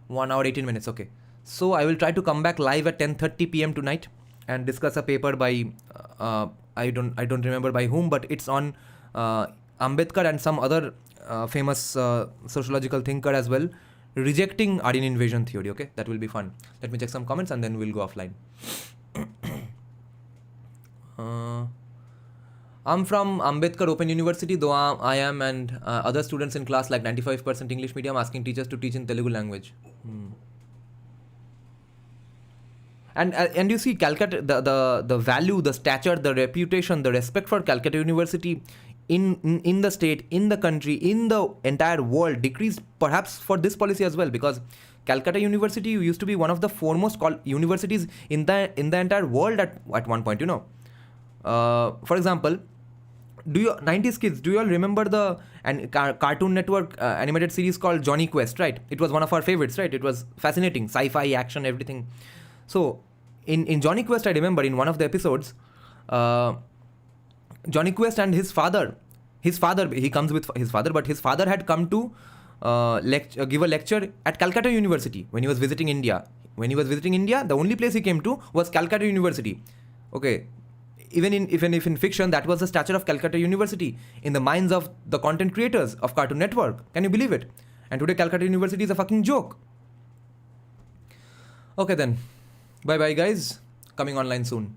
A: 1 hour, 18 minutes. Okay. So I will try to come back live at 10:30 p.m. tonight and discuss a paper by, I don't remember by whom, but it's on Ambedkar and some other famous sociological thinker as well, rejecting Aryan invasion theory. Okay, that will be fun. Let me check some comments and then we'll go offline. I'm from Ambedkar Open University, though I am and other students in class like 95% English medium asking teachers to teach in Telugu language. And you see, Calcutta, the value, the stature, the reputation, the respect for Calcutta University in the state, in the country, in the entire world decreased, perhaps for this policy as well, because Calcutta University used to be one of the foremost universities in the entire world at one point, for example, do you 90s kids, do you all remember the Cartoon Network animated series called Johnny Quest, right? It was one of our favorites, right? It was fascinating, sci-fi, action, everything. So in Johnny Quest, I remember in one of the episodes, Johnny Quest and his father, he comes with his father, but his father had come to give a lecture at Calcutta University when he was visiting India. When he was visiting India, the only place he came to was Calcutta University. Okay, even if in fiction, that was the stature of Calcutta University in the minds of the content creators of Cartoon Network. Can you believe it? And today Calcutta University is a fucking joke. Okay then, bye bye guys, coming online soon.